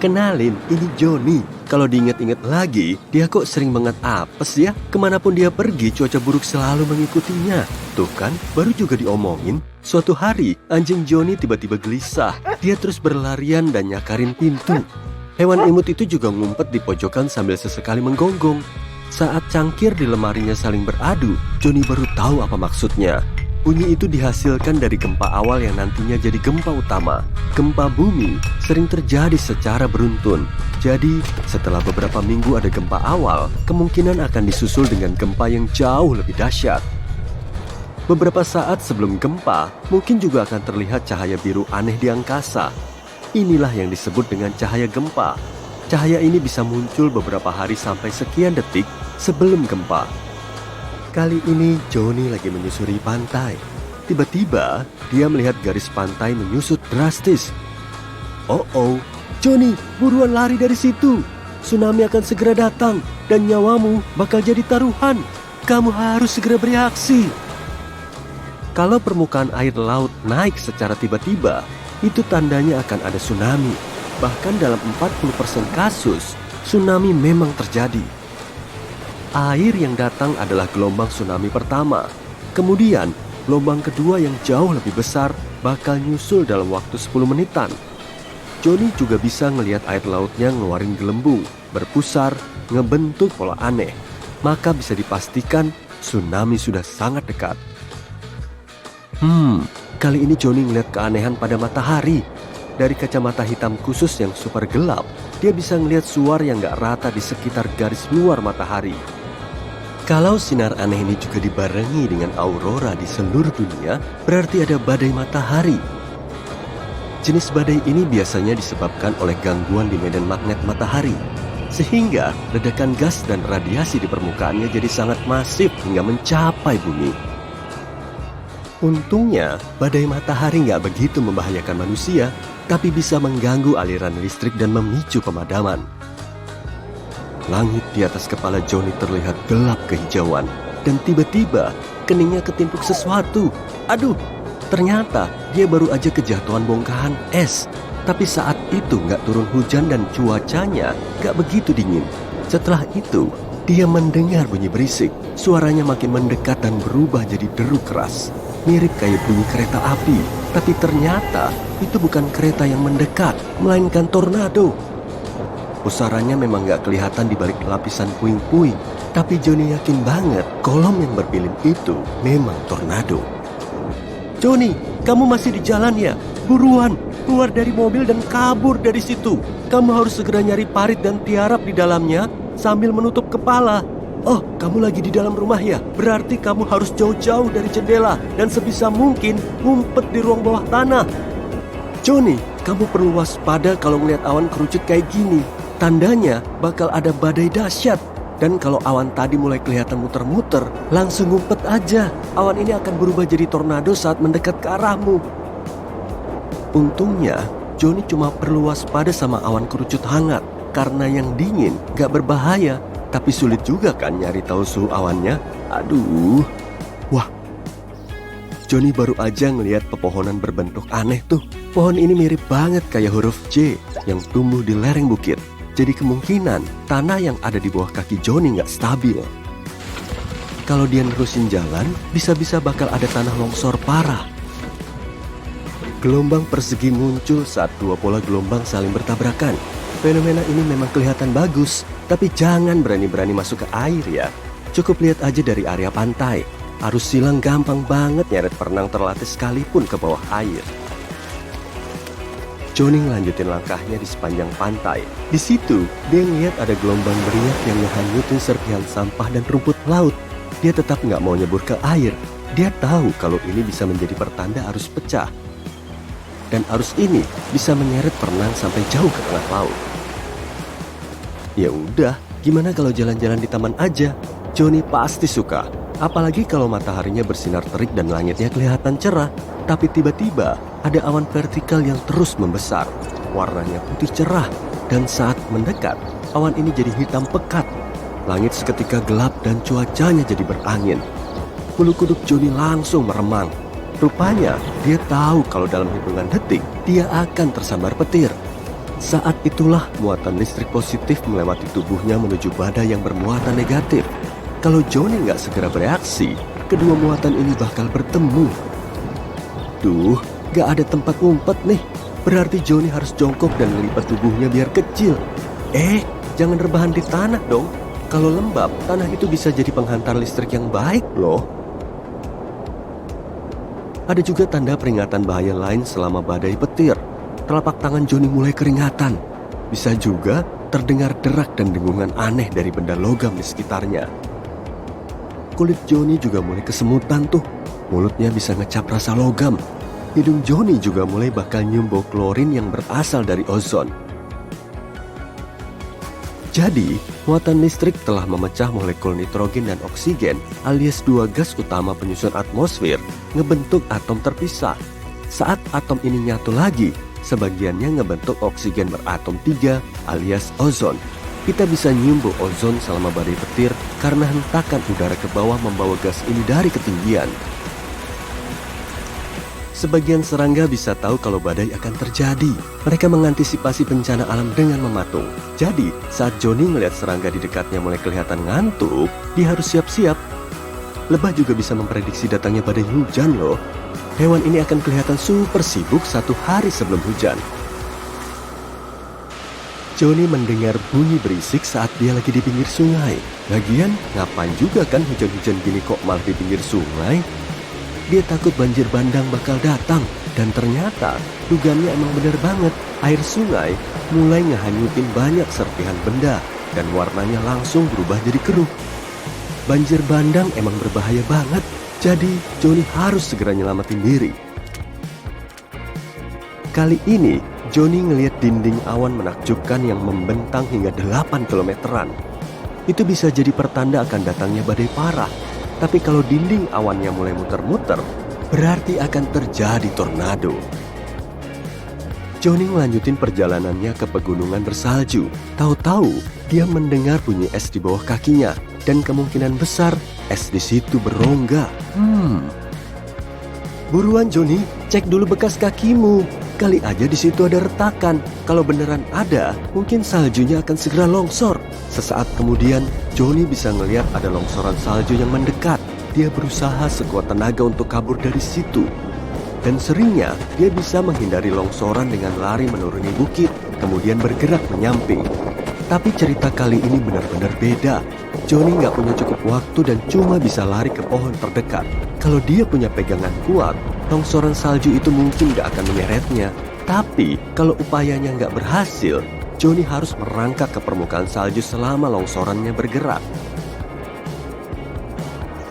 Kenalin, ini Johnny. Kalau diingat-ingat lagi, dia kok sering banget apes ya? Kemanapun dia pergi, cuaca buruk selalu mengikutinya. Tuh kan, baru juga diomongin. Suatu hari, anjing Johnny tiba-tiba gelisah. Dia terus berlarian dan nyakarin pintu. Hewan imut itu juga ngumpet di pojokan sambil sesekali menggonggong. Saat cangkir di lemarinya saling beradu, Johnny baru tahu apa maksudnya. Bunyi itu dihasilkan dari gempa awal yang nantinya jadi gempa utama. Gempa bumi sering terjadi secara beruntun. Jadi, setelah beberapa minggu ada gempa awal, kemungkinan akan disusul dengan gempa yang jauh lebih dahsyat. Beberapa saat sebelum gempa, mungkin juga akan terlihat cahaya biru aneh di angkasa. Inilah yang disebut dengan cahaya gempa. Cahaya ini bisa muncul beberapa hari sampai sekian detik sebelum gempa. Kali ini Johnny lagi menyusuri pantai. Tiba-tiba dia melihat garis pantai menyusut drastis. Oh, Johnny, buruan lari dari situ. Tsunami akan segera datang dan nyawamu bakal jadi taruhan. Kamu harus segera bereaksi. Kalau permukaan air laut naik secara tiba-tiba, itu tandanya akan ada tsunami. Bahkan dalam 40% kasus, tsunami memang terjadi. Air yang datang adalah gelombang tsunami pertama. Kemudian, gelombang kedua yang jauh lebih besar bakal nyusul dalam waktu 10 menitan. Johnny juga bisa ngelihat air lautnya ngeluarin gelembung, berpusar, ngebentuk pola aneh. Maka bisa dipastikan tsunami sudah sangat dekat. Kali ini Johnny ngeliat keanehan pada matahari. Dari kacamata hitam khusus yang super gelap, dia bisa ngelihat suar yang gak rata di sekitar garis luar matahari. Kalau sinar aneh ini juga dibarengi dengan aurora di seluruh dunia, berarti ada badai matahari. Jenis badai ini biasanya disebabkan oleh gangguan di medan magnet matahari, sehingga ledakan gas dan radiasi di permukaannya jadi sangat masif hingga mencapai bumi. Untungnya, badai matahari nggak begitu membahayakan manusia, tapi bisa mengganggu aliran listrik dan memicu pemadaman. Langit di atas kepala Johnny terlihat gelap kehijauan, dan tiba-tiba keningnya ketimpuk sesuatu. Aduh, ternyata dia baru aja kejatuhan bongkahan es. Tapi saat itu nggak turun hujan dan cuacanya nggak begitu dingin. Setelah itu, dia mendengar bunyi berisik. Suaranya makin mendekat dan berubah jadi deru keras. Mirip kayak bunyi kereta api. Tapi ternyata itu bukan kereta yang mendekat, melainkan tornado. Pusarannya memang gak kelihatan di balik lapisan puing-puing, tapi Johnny yakin banget kolom yang berpilin itu memang tornado. Johnny, kamu masih di jalan ya? Buruan, keluar dari mobil dan kabur dari situ. Kamu harus segera nyari parit dan tiarap di dalamnya sambil menutup kepala. Oh, kamu lagi di dalam rumah ya? Berarti kamu harus jauh-jauh dari jendela dan sebisa mungkin ngumpet di ruang bawah tanah. Johnny, kamu perlu waspada kalau melihat awan kerucut kayak gini. Tandanya bakal ada badai dahsyat. Dan kalau awan tadi mulai kelihatan muter-muter, langsung ngumpet aja. Awan ini akan berubah jadi tornado saat mendekat ke arahmu. Untungnya, Johnny cuma perlu waspada sama awan kerucut hangat. Karena yang dingin gak berbahaya. Tapi sulit juga kan nyari tahu suhu awannya. Aduh. Wah, Johnny baru aja ngelihat pepohonan berbentuk aneh tuh. Pohon ini mirip banget kayak huruf J yang tumbuh di lereng bukit. Jadi kemungkinan tanah yang ada di bawah kaki Johnny nggak stabil. Kalau dia nerusin jalan, bisa-bisa bakal ada tanah longsor parah. Gelombang persegi muncul saat dua pola gelombang saling bertabrakan. Fenomena ini memang kelihatan bagus, tapi jangan berani-berani masuk ke air ya. Cukup lihat aja dari area pantai. Arus silang gampang banget nyeret perenang terlatih sekalipun ke bawah air. Johnny ngelanjutin langkahnya di sepanjang pantai. Di situ, dia ngeliat ada gelombang beriak yang ngehanyutin serpihan sampah dan rumput laut. Dia tetap nggak mau nyebur ke air. Dia tahu kalau ini bisa menjadi pertanda arus pecah. Dan arus ini bisa menyeret perenang sampai jauh ke tengah laut. Ya udah, gimana kalau jalan-jalan di taman aja? Johnny pasti suka. Apalagi kalau mataharinya bersinar terik dan langitnya kelihatan cerah. Tapi tiba-tiba ada awan vertikal yang terus membesar. Warnanya putih cerah. Dan saat mendekat, awan ini jadi hitam pekat. Langit seketika gelap dan cuacanya jadi berangin. Bulu kuduk Johnny langsung meremang. Rupanya dia tahu kalau dalam hitungan detik dia akan tersambar petir. Saat itulah muatan listrik positif melewati tubuhnya menuju badai yang bermuatan negatif. Kalau Johnny nggak segera bereaksi, kedua muatan ini bakal bertemu. Duh, nggak ada tempat ngumpet nih. Berarti Johnny harus jongkok dan melipat tubuhnya biar kecil. Jangan rebahan di tanah dong. Kalau lembab, tanah itu bisa jadi penghantar listrik yang baik loh. Ada juga tanda peringatan bahaya lain selama badai petir. Telapak tangan Johnny mulai keringatan. Bisa juga terdengar derak dan dengungan aneh dari benda logam di sekitarnya. Kulit Johnny juga mulai kesemutan tuh. Mulutnya bisa ngecap rasa logam. Hidung Johnny juga mulai bakal nyium bau klorin yang berasal dari ozon. Jadi, muatan listrik telah memecah molekul nitrogen dan oksigen alias dua gas utama penyusun atmosfer ngebentuk atom terpisah. Saat atom ini nyatu lagi, sebagiannya ngebentuk oksigen beratom 3 alias ozon. Kita bisa nyium bau ozon selama badai petir karena hentakan udara ke bawah membawa gas ini dari ketinggian. Sebagian serangga bisa tahu kalau badai akan terjadi. Mereka mengantisipasi bencana alam dengan mematung. Jadi, saat Johnny melihat serangga di dekatnya mulai kelihatan ngantuk, dia harus siap-siap. Lebah juga bisa memprediksi datangnya badai hujan loh. Hewan ini akan kelihatan super sibuk 1 hari sebelum hujan. Johnny mendengar bunyi berisik saat dia lagi di pinggir sungai. Lagian, ngapain juga kan hujan-hujan gini kok malah di pinggir sungai? Dia takut banjir bandang bakal datang. Dan ternyata, dugaannya emang bener banget. Air sungai mulai ngehanyutin banyak serpihan benda. Dan warnanya langsung berubah jadi keruh. Banjir bandang emang berbahaya banget. Jadi, Johnny harus segera nyelamatin diri. Kali ini, Johnny ngelihat dinding awan menakjubkan yang membentang hingga 8 kilometeran. Itu bisa jadi pertanda akan datangnya badai parah. Tapi kalau dinding awannya mulai muter-muter, berarti akan terjadi tornado. Johnny melanjutin perjalanannya ke pegunungan bersalju. Tahu-tahu, dia mendengar bunyi es di bawah kakinya. Dan kemungkinan besar, es di situ berongga. Buruan Johnny, cek dulu bekas kakimu. Kali aja di situ ada retakan. Kalau beneran ada, mungkin saljunya akan segera longsor. Sesaat kemudian, Johnny bisa ngelihat ada longsoran salju yang mendekat. Dia berusaha sekuat tenaga untuk kabur dari situ. Dan seringnya, dia bisa menghindari longsoran dengan lari menuruni bukit, kemudian bergerak menyamping. Tapi cerita kali ini benar-benar beda. Johnny nggak punya cukup waktu dan cuma bisa lari ke pohon terdekat. Kalau dia punya pegangan kuat, longsoran salju itu mungkin nggak akan menyeretnya. Tapi kalau upayanya nggak berhasil, Johnny harus merangkak ke permukaan salju selama longsorannya bergerak.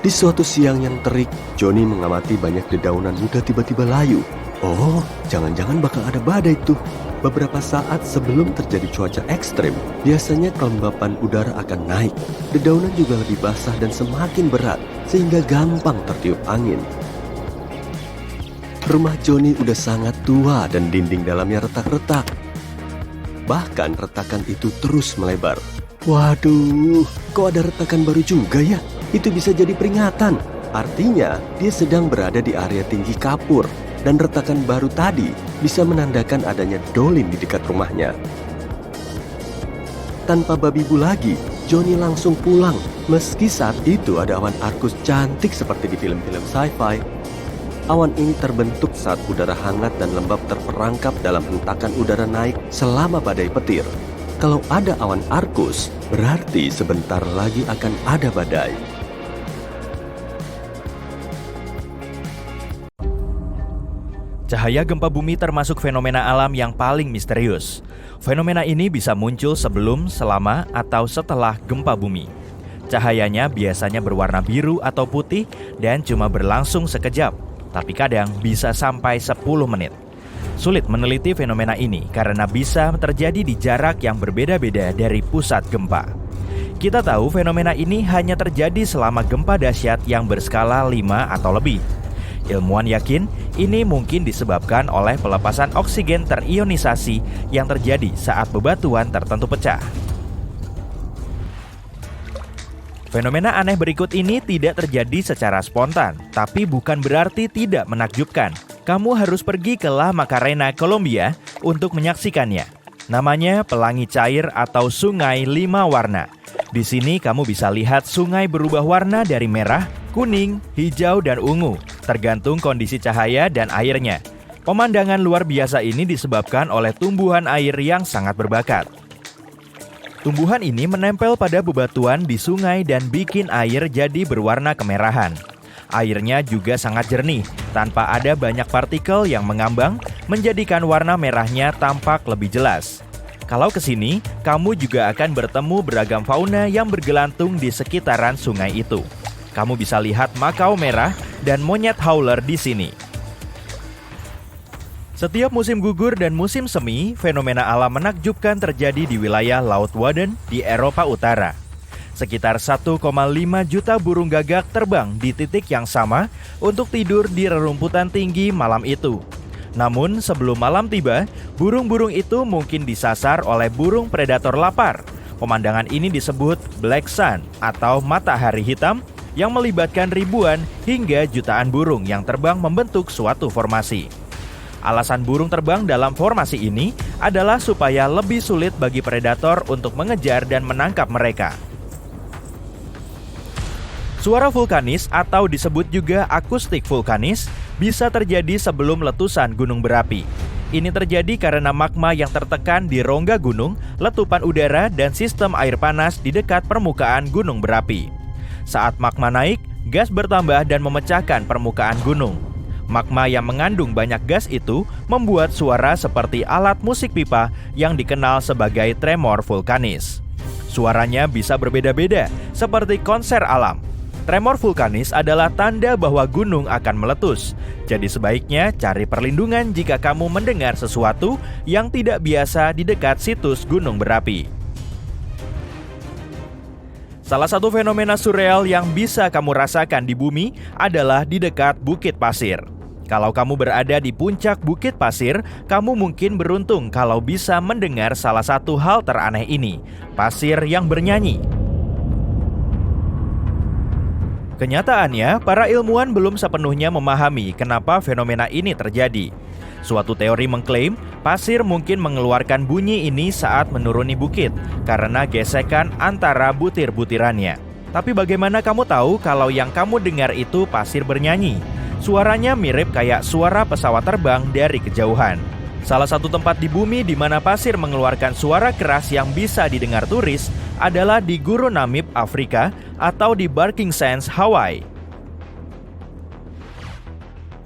Di suatu siang yang terik, Johnny mengamati banyak dedaunan muda tiba-tiba layu. Oh, jangan-jangan bakal ada badai tuh. Beberapa saat sebelum terjadi cuaca ekstrim, biasanya kelembapan udara akan naik. Dedaunan juga lebih basah dan semakin berat, sehingga gampang tertiup angin. Rumah Johnny udah sangat tua dan dinding dalamnya retak-retak. Bahkan retakan itu terus melebar. Waduh, kok ada retakan baru juga ya? Itu bisa jadi peringatan. Artinya, dia sedang berada di area tinggi kapur. Dan retakan baru tadi bisa menandakan adanya dolin di dekat rumahnya. Tanpa babi bu lagi, Johnny langsung pulang. Meski saat itu ada awan arkus cantik seperti di film-film sci-fi. Awan ini terbentuk saat udara hangat dan lembab terperangkap dalam hentakan udara naik selama badai petir. Kalau ada awan arkus, berarti sebentar lagi akan ada badai. Cahaya gempa bumi termasuk fenomena alam yang paling misterius. Fenomena ini bisa muncul sebelum, selama, atau setelah gempa bumi. Cahayanya biasanya berwarna biru atau putih dan cuma berlangsung sekejap, tapi kadang bisa sampai 10 menit. Sulit meneliti fenomena ini karena bisa terjadi di jarak yang berbeda-beda dari pusat gempa. Kita tahu fenomena ini hanya terjadi selama gempa dahsyat yang berskala 5 atau lebih. Ilmuwan yakin ini mungkin disebabkan oleh pelepasan oksigen terionisasi yang terjadi saat bebatuan tertentu pecah. Fenomena aneh berikut ini tidak terjadi secara spontan, tapi bukan berarti tidak menakjubkan. Kamu harus pergi ke La Macarena, Kolombia untuk menyaksikannya. Namanya pelangi cair atau sungai 5 warna. Di sini kamu bisa lihat sungai berubah warna dari merah, kuning, hijau, dan ungu, tergantung kondisi cahaya dan airnya. Pemandangan luar biasa ini disebabkan oleh tumbuhan air yang sangat berbakat. Tumbuhan ini menempel pada bebatuan di sungai dan bikin air jadi berwarna kemerahan. Airnya juga sangat jernih, tanpa ada banyak partikel yang mengambang, menjadikan warna merahnya tampak lebih jelas. Kalau ke sini, kamu juga akan bertemu beragam fauna yang bergelantung di sekitaran sungai itu. Kamu bisa lihat makau merah dan monyet howler di sini. Setiap musim gugur dan musim semi, fenomena alam menakjubkan terjadi di wilayah Laut Wadden di Eropa Utara. Sekitar 1,5 juta burung gagak terbang di titik yang sama untuk tidur di rerumputan tinggi malam itu. Namun sebelum malam tiba, burung-burung itu mungkin disasar oleh burung predator lapar. Pemandangan ini disebut Black Sun atau matahari hitam yang melibatkan ribuan hingga jutaan burung yang terbang membentuk suatu formasi. Alasan burung terbang dalam formasi ini adalah supaya lebih sulit bagi predator untuk mengejar dan menangkap mereka. Suara vulkanis atau disebut juga akustik vulkanis bisa terjadi sebelum letusan gunung berapi. Ini terjadi karena magma yang tertekan di rongga gunung, letupan udara, dan sistem air panas di dekat permukaan gunung berapi. Saat magma naik, gas bertambah dan memecahkan permukaan gunung. Magma yang mengandung banyak gas itu membuat suara seperti alat musik pipa yang dikenal sebagai tremor vulkanis. Suaranya bisa berbeda-beda, seperti konser alam. Tremor vulkanis adalah tanda bahwa gunung akan meletus. Jadi sebaiknya cari perlindungan jika kamu mendengar sesuatu yang tidak biasa di dekat situs gunung berapi. Salah satu fenomena surreal yang bisa kamu rasakan di bumi adalah di dekat bukit pasir. Kalau kamu berada di puncak bukit pasir, kamu mungkin beruntung kalau bisa mendengar salah satu hal teraneh ini, pasir yang bernyanyi. Kenyataannya, para ilmuwan belum sepenuhnya memahami kenapa fenomena ini terjadi. Suatu teori mengklaim pasir mungkin mengeluarkan bunyi ini saat menuruni bukit karena gesekan antara butir-butirannya. Tapi bagaimana kamu tahu kalau yang kamu dengar itu pasir bernyanyi? Suaranya mirip kayak suara pesawat terbang dari kejauhan. Salah satu tempat di bumi di mana pasir mengeluarkan suara keras yang bisa didengar turis adalah di Guru Namib, Afrika, atau di Barking Sands, Hawaii.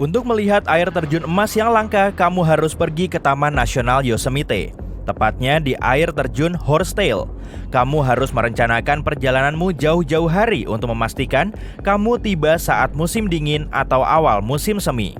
Untuk melihat air terjun emas yang langka, kamu harus pergi ke Taman Nasional Yosemite, tepatnya di air terjun Horsetail. Kamu harus merencanakan perjalananmu jauh-jauh hari untuk memastikan kamu tiba saat musim dingin atau awal musim semi.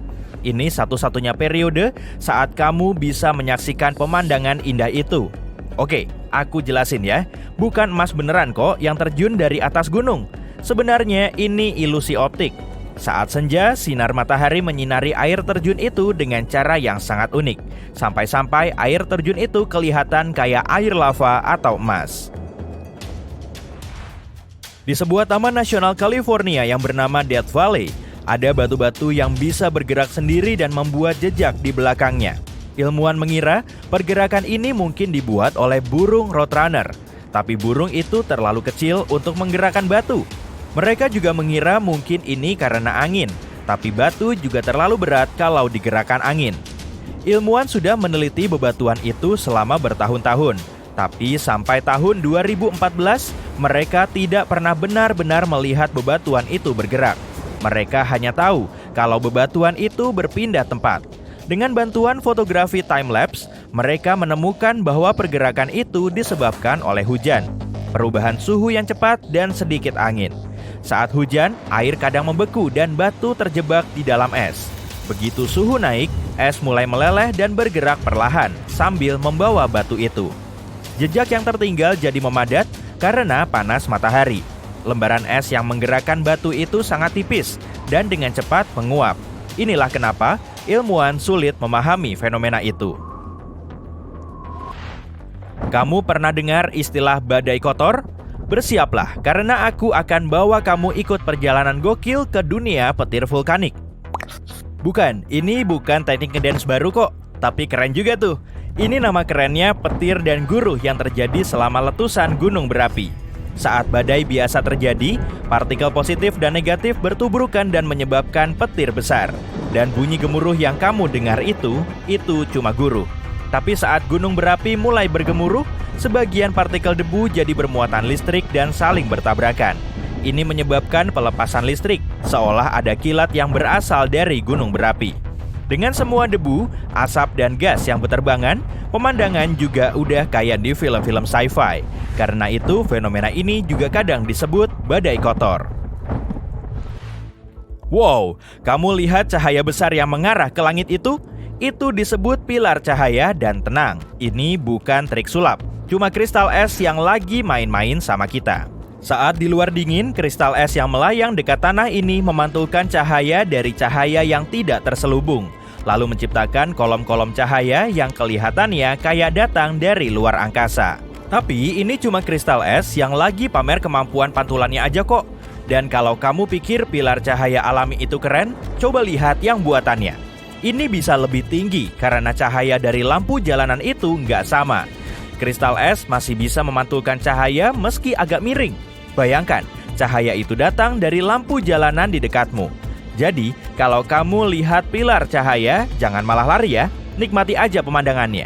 Ini satu-satunya periode saat kamu bisa menyaksikan pemandangan indah itu. Oke, aku jelasin ya. Bukan emas beneran kok yang terjun dari atas gunung. Sebenarnya ini ilusi optik. Saat senja, sinar matahari menyinari air terjun itu dengan cara yang sangat unik. Sampai-sampai air terjun itu kelihatan kayak air lava atau emas. Di sebuah taman nasional California yang bernama Death Valley, ada batu-batu yang bisa bergerak sendiri dan membuat jejak di belakangnya. Ilmuwan mengira pergerakan ini mungkin dibuat oleh burung roadrunner, tapi burung itu terlalu kecil untuk menggerakkan batu. Mereka juga mengira mungkin ini karena angin, tapi batu juga terlalu berat kalau digerakkan angin. Ilmuwan sudah meneliti bebatuan itu selama bertahun-tahun, tapi sampai tahun 2014 mereka tidak pernah benar-benar melihat bebatuan itu bergerak. Mereka hanya tahu kalau bebatuan itu berpindah tempat. Dengan bantuan fotografi time-lapse, mereka menemukan bahwa pergerakan itu disebabkan oleh hujan, perubahan suhu yang cepat, dan sedikit angin. Saat hujan, air kadang membeku dan batu terjebak di dalam es. Begitu suhu naik, es mulai meleleh dan bergerak perlahan sambil membawa batu itu. Jejak yang tertinggal jadi memadat karena panas matahari. Lembaran es yang menggerakkan batu itu sangat tipis dan dengan cepat menguap. Inilah kenapa ilmuwan sulit memahami fenomena itu. Kamu pernah dengar istilah badai kotor? Bersiaplah, karena aku akan bawa kamu ikut perjalanan gokil ke dunia petir vulkanik. Bukan, ini bukan teknik ngedance baru kok, tapi keren juga tuh. Ini nama kerennya petir dan guruh yang terjadi selama letusan gunung berapi. Saat badai biasa terjadi, partikel positif dan negatif bertuburukan dan menyebabkan petir besar. Dan bunyi gemuruh yang kamu dengar itu cuma guruh. Tapi saat gunung berapi mulai bergemuruh, sebagian partikel debu jadi bermuatan listrik dan saling bertabrakan. Ini menyebabkan pelepasan listrik, seolah ada kilat yang berasal dari gunung berapi. Dengan semua debu, asap, dan gas yang berterbangan, pemandangan juga udah kayak di film-film sci-fi. Karena itu, fenomena ini juga kadang disebut badai kotor. Wow, kamu lihat cahaya besar yang mengarah ke langit itu? Itu disebut pilar cahaya dan tenang. Ini bukan trik sulap, cuma kristal es yang lagi main-main sama kita. Saat di luar dingin, kristal es yang melayang dekat tanah ini memantulkan cahaya dari cahaya yang tidak terselubung, lalu menciptakan kolom-kolom cahaya yang kelihatannya kayak datang dari luar angkasa. Tapi ini cuma kristal es yang lagi pamer kemampuan pantulannya aja kok. Dan kalau kamu pikir pilar cahaya alami itu keren, coba lihat yang buatannya. Ini bisa lebih tinggi karena cahaya dari lampu jalanan itu nggak sama. Kristal es masih bisa memantulkan cahaya meski agak miring. Bayangkan, cahaya itu datang dari lampu jalanan di dekatmu. Jadi, kalau kamu lihat pilar cahaya, jangan malah lari ya, nikmati aja pemandangannya.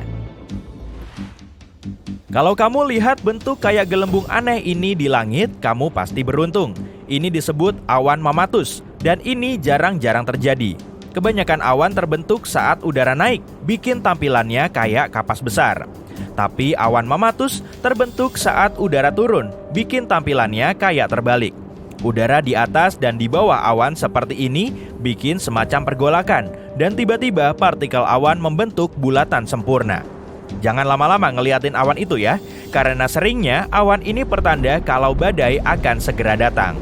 Kalau kamu lihat bentuk kayak gelembung aneh ini di langit, kamu pasti beruntung. Ini disebut awan mamatus, dan ini jarang-jarang terjadi. Kebanyakan awan terbentuk saat udara naik, bikin tampilannya kayak kapas besar. Tapi awan mamatus terbentuk saat udara turun, bikin tampilannya kayak terbalik. Udara di atas dan di bawah awan seperti ini bikin semacam pergolakan, dan tiba-tiba partikel awan membentuk bulatan sempurna. Jangan lama-lama ngeliatin awan itu ya, karena seringnya awan ini pertanda kalau badai akan segera datang.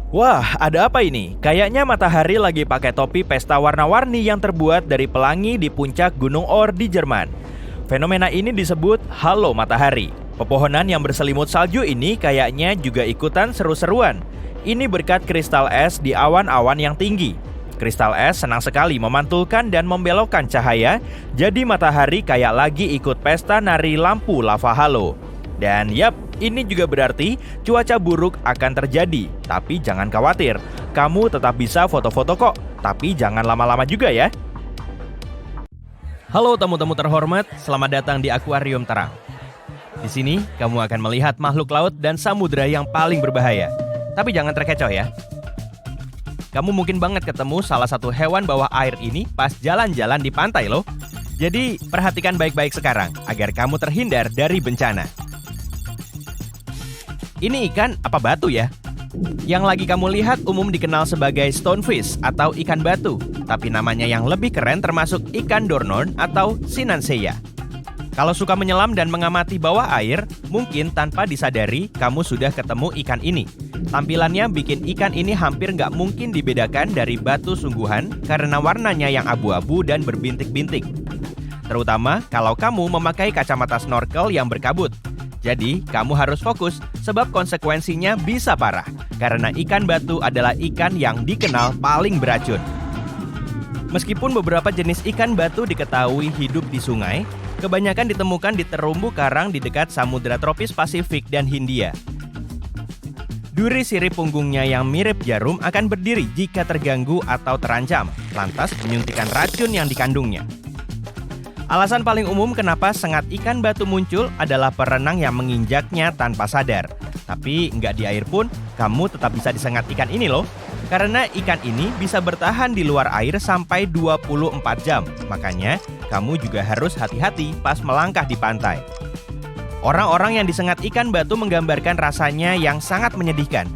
Wah, ada apa ini? Kayaknya matahari lagi pakai topi pesta warna-warni yang terbuat dari pelangi di puncak Gunung Or di Jerman. Fenomena ini disebut halo matahari. Pepohonan yang berselimut salju ini kayaknya juga ikutan seru-seruan. Ini berkat kristal es di awan-awan yang tinggi. Kristal es senang sekali memantulkan dan membelokkan cahaya, jadi matahari kayak lagi ikut pesta nari lampu lava halo. Dan yap, ini juga berarti cuaca buruk akan terjadi. Tapi jangan khawatir, kamu tetap bisa foto-foto kok. Tapi jangan lama-lama juga ya. Halo tamu-tamu terhormat, selamat datang di Akuarium Terang. Di sini, kamu akan melihat makhluk laut dan samudera yang paling berbahaya. Tapi jangan terkecoh ya. Kamu mungkin banget ketemu salah satu hewan bawah air ini pas jalan-jalan di pantai loh. Jadi, perhatikan baik-baik sekarang agar kamu terhindar dari bencana. Ini ikan apa batu ya? Yang lagi kamu lihat umum dikenal sebagai stonefish atau ikan batu. Tapi namanya yang lebih keren termasuk ikan dornorn atau sinanseya. Kalau suka menyelam dan mengamati bawah air, mungkin tanpa disadari kamu sudah ketemu ikan ini. Tampilannya bikin ikan ini hampir nggak mungkin dibedakan dari batu sungguhan karena warnanya yang abu-abu dan berbintik-bintik. Terutama kalau kamu memakai kacamata snorkel yang berkabut. Jadi, kamu harus fokus sebab konsekuensinya bisa parah. Karena ikan batu adalah ikan yang dikenal paling beracun. Meskipun beberapa jenis ikan batu diketahui hidup di sungai, kebanyakan ditemukan di terumbu karang di dekat Samudra Tropis Pasifik dan Hindia. Duri sirip punggungnya yang mirip jarum akan berdiri jika terganggu atau terancam, lantas menyuntikkan racun yang dikandungnya. Alasan paling umum kenapa sengat ikan batu muncul adalah perenang yang menginjaknya tanpa sadar. Tapi nggak di air pun, kamu tetap bisa disengat ikan ini loh. Karena ikan ini bisa bertahan di luar air sampai 24 jam. Makanya, kamu juga harus hati-hati pas melangkah di pantai. Orang-orang yang disengat ikan batu menggambarkan rasanya yang sangat menyedihkan.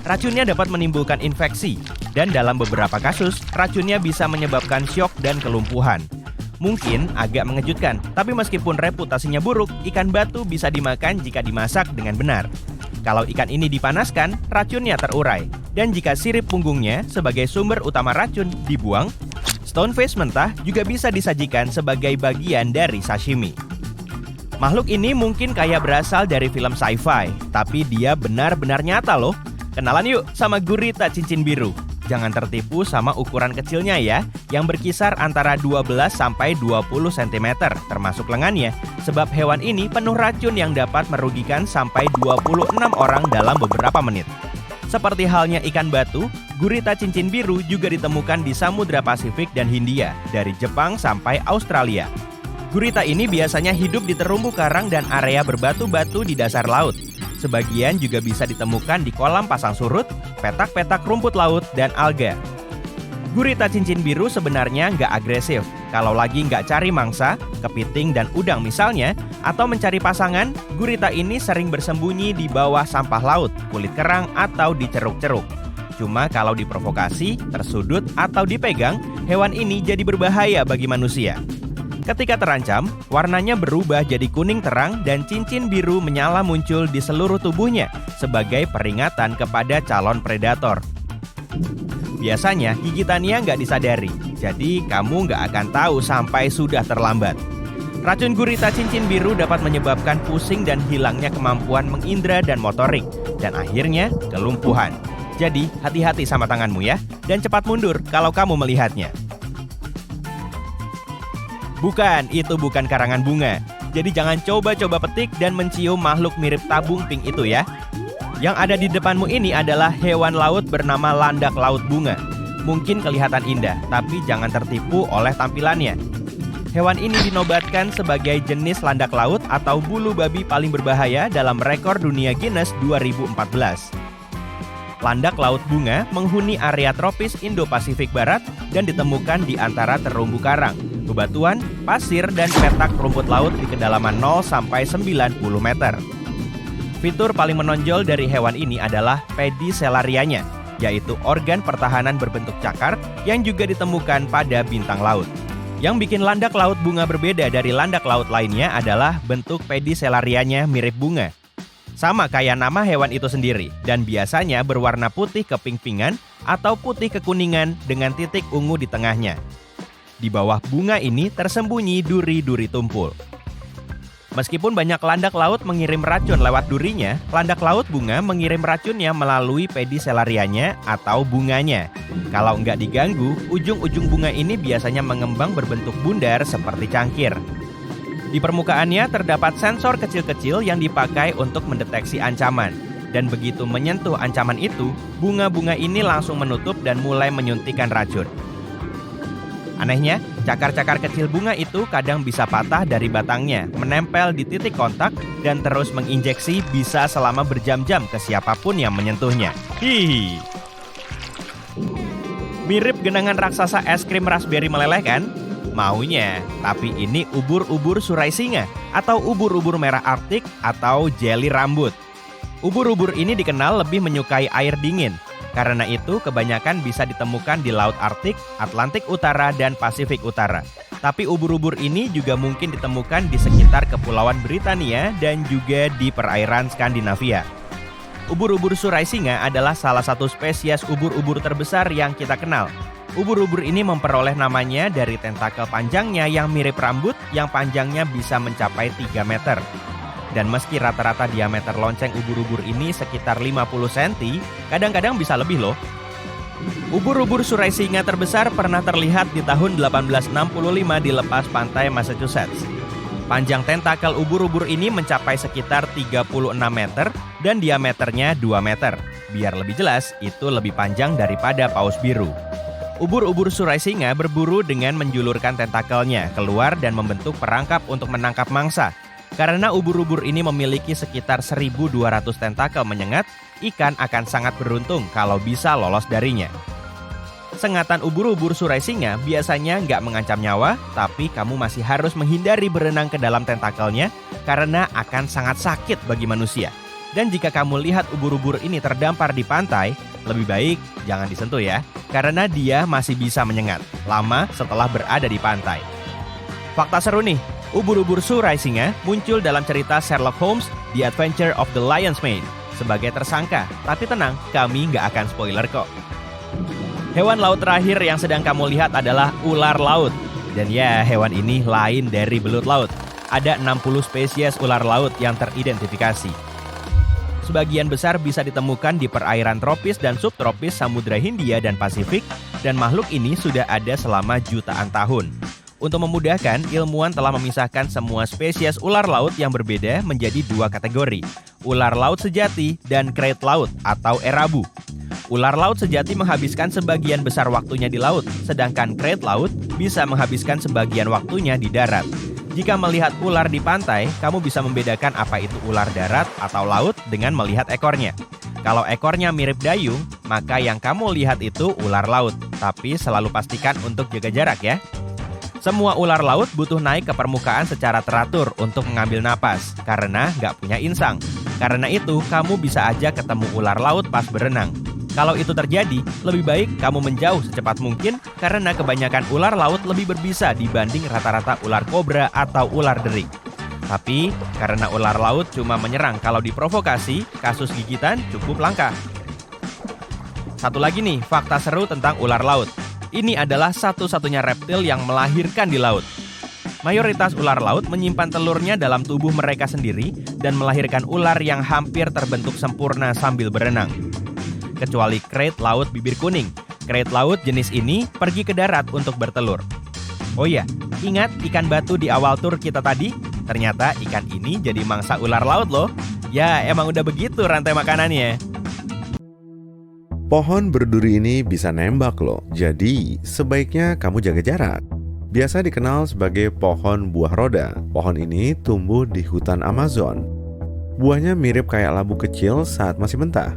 Racunnya dapat menimbulkan infeksi, dan dalam beberapa kasus, racunnya bisa menyebabkan syok dan kelumpuhan. Mungkin agak mengejutkan, tapi meskipun reputasinya buruk, ikan batu bisa dimakan jika dimasak dengan benar. Kalau ikan ini dipanaskan, racunnya terurai. Dan jika sirip punggungnya sebagai sumber utama racun dibuang, stonefish mentah juga bisa disajikan sebagai bagian dari sashimi. Makhluk ini mungkin kayak berasal dari film sci-fi, tapi dia benar-benar nyata loh. Kenalan yuk sama gurita cincin biru. Jangan tertipu sama ukuran kecilnya ya, yang berkisar antara 12 sampai 20 cm termasuk lengannya, sebab hewan ini penuh racun yang dapat merugikan sampai 26 orang dalam beberapa menit. Seperti halnya ikan batu, gurita cincin biru juga ditemukan di Samudra Pasifik dan Hindia, dari Jepang sampai Australia. Gurita ini biasanya hidup di terumbu karang dan area berbatu-batu di dasar laut. Sebagian juga bisa ditemukan di kolam pasang surut, petak-petak rumput laut, dan alga. Gurita cincin biru sebenarnya nggak agresif. Kalau lagi nggak cari mangsa, kepiting dan udang misalnya, atau mencari pasangan, gurita ini sering bersembunyi di bawah sampah laut, kulit kerang, atau di ceruk-ceruk. Cuma kalau diprovokasi, tersudut, atau dipegang, hewan ini jadi berbahaya bagi manusia. Ketika terancam, warnanya berubah jadi kuning terang dan cincin biru menyala muncul di seluruh tubuhnya sebagai peringatan kepada calon predator. Biasanya gigitannya nggak disadari, jadi kamu nggak akan tahu sampai sudah terlambat. Racun gurita cincin biru dapat menyebabkan pusing dan hilangnya kemampuan mengindra dan motorik, dan akhirnya kelumpuhan. Jadi hati-hati sama tanganmu ya, dan cepat mundur kalau kamu melihatnya. Bukan, itu bukan karangan bunga. Jadi jangan coba-coba petik dan mencium makhluk mirip tabung pink itu ya. Yang ada di depanmu ini adalah hewan laut bernama landak laut bunga. Mungkin kelihatan indah, tapi jangan tertipu oleh tampilannya. Hewan ini dinobatkan sebagai jenis landak laut atau bulu babi paling berbahaya dalam rekor dunia Guinness 2014. Landak laut bunga menghuni area tropis Indo-Pasifik Barat dan ditemukan di antara terumbu karang, bebatuan, pasir, dan petak rumput laut di kedalaman 0 sampai 90 meter. Fitur paling menonjol dari hewan ini adalah pedicellarianya, yaitu organ pertahanan berbentuk cakar yang juga ditemukan pada bintang laut. Yang bikin landak laut bunga berbeda dari landak laut lainnya adalah bentuk pedicellarianya mirip bunga. Sama kayak nama hewan itu sendiri, dan biasanya berwarna putih keping-pingan atau putih kekuningan dengan titik ungu di tengahnya. Di bawah bunga ini tersembunyi duri-duri tumpul. Meskipun banyak landak laut mengirim racun lewat durinya, landak laut bunga mengirim racunnya melalui pedicellarianya atau bunganya. Kalau nggak diganggu, ujung-ujung bunga ini biasanya mengembang berbentuk bundar seperti cangkir. Di permukaannya terdapat sensor kecil-kecil yang dipakai untuk mendeteksi ancaman. Dan begitu menyentuh ancaman itu, bunga-bunga ini langsung menutup dan mulai menyuntikkan racun. Anehnya, cakar-cakar kecil bunga itu kadang bisa patah dari batangnya, menempel di titik kontak, dan terus menginjeksi bisa selama berjam-jam ke siapapun yang menyentuhnya. Hihi. Mirip genangan raksasa es krim raspberry meleleh kan? Maunya, tapi ini ubur-ubur surai singa atau ubur-ubur merah Arktik atau jeli rambut. Ubur-ubur ini dikenal lebih menyukai air dingin. Karena itu kebanyakan bisa ditemukan di Laut Arktik, Atlantik Utara, dan Pasifik Utara. Tapi ubur-ubur ini juga mungkin ditemukan di sekitar Kepulauan Britania dan juga di perairan Skandinavia. Ubur-ubur surai singa adalah salah satu spesies ubur-ubur terbesar yang kita kenal. Ubur-ubur ini memperoleh namanya dari tentakel panjangnya yang mirip rambut yang panjangnya bisa mencapai 3 meter. Dan meski rata-rata diameter lonceng ubur-ubur ini sekitar 50 cm, kadang-kadang bisa lebih loh. Ubur-ubur surai singa terbesar pernah terlihat di tahun 1865 di lepas pantai Massachusetts. Panjang tentakel ubur-ubur ini mencapai sekitar 36 meter dan diameternya 2 meter. Biar lebih jelas, itu lebih panjang daripada paus biru. Ubur-ubur surai singa berburu dengan menjulurkan tentakelnya keluar dan membentuk perangkap untuk menangkap mangsa. Karena ubur-ubur ini memiliki sekitar 1.200 tentakel menyengat, ikan akan sangat beruntung kalau bisa lolos darinya. Sengatan ubur-ubur surai singa biasanya nggak mengancam nyawa, tapi kamu masih harus menghindari berenang ke dalam tentakelnya karena akan sangat sakit bagi manusia. Dan jika kamu lihat ubur-ubur ini terdampar di pantai, lebih baik jangan disentuh ya, karena dia masih bisa menyengat lama setelah berada di pantai. Fakta seru nih, ubur-ubur surai singa muncul dalam cerita Sherlock Holmes, The Adventure of the Lion's Mane, sebagai tersangka. Tapi tenang, kami nggak akan spoiler kok. Hewan laut terakhir yang sedang kamu lihat adalah ular laut. Dan ya, hewan ini lain dari belut laut. Ada 60 spesies ular laut yang teridentifikasi. Sebagian besar bisa ditemukan di perairan tropis dan subtropis Samudra Hindia dan Pasifik, dan makhluk ini sudah ada selama jutaan tahun. Untuk memudahkan, ilmuwan telah memisahkan semua spesies ular laut yang berbeda menjadi dua kategori, ular laut sejati dan krait laut atau erabu. Ular laut sejati menghabiskan sebagian besar waktunya di laut, sedangkan krait laut bisa menghabiskan sebagian waktunya di darat. Jika melihat ular di pantai, kamu bisa membedakan apa itu ular darat atau laut dengan melihat ekornya. Kalau ekornya mirip dayung, maka yang kamu lihat itu ular laut, tapi selalu pastikan untuk jaga jarak ya. Semua ular laut butuh naik ke permukaan secara teratur untuk mengambil napas, karena nggak punya insang. Karena itu, kamu bisa aja ketemu ular laut pas berenang. Kalau itu terjadi, lebih baik kamu menjauh secepat mungkin karena kebanyakan ular laut lebih berbisa dibanding rata-rata ular kobra atau ular derik. Tapi, karena ular laut cuma menyerang kalau diprovokasi, kasus gigitan cukup langka. Satu lagi nih, fakta seru tentang ular laut. Ini adalah satu-satunya reptil yang melahirkan di laut. Mayoritas ular laut menyimpan telurnya dalam tubuh mereka sendiri dan melahirkan ular yang hampir terbentuk sempurna sambil berenang. Kecuali krait laut bibir kuning. Krait laut jenis ini pergi ke darat untuk bertelur. Oh ya, ingat ikan batu di awal tur kita tadi? Ternyata ikan ini jadi mangsa ular laut loh. Ya, emang udah begitu rantai makanannya. Pohon berduri ini bisa nembak loh, jadi sebaiknya kamu jaga jarak. Biasa dikenal sebagai pohon buah roda. Pohon ini tumbuh di hutan Amazon. Buahnya mirip kayak labu kecil saat masih mentah.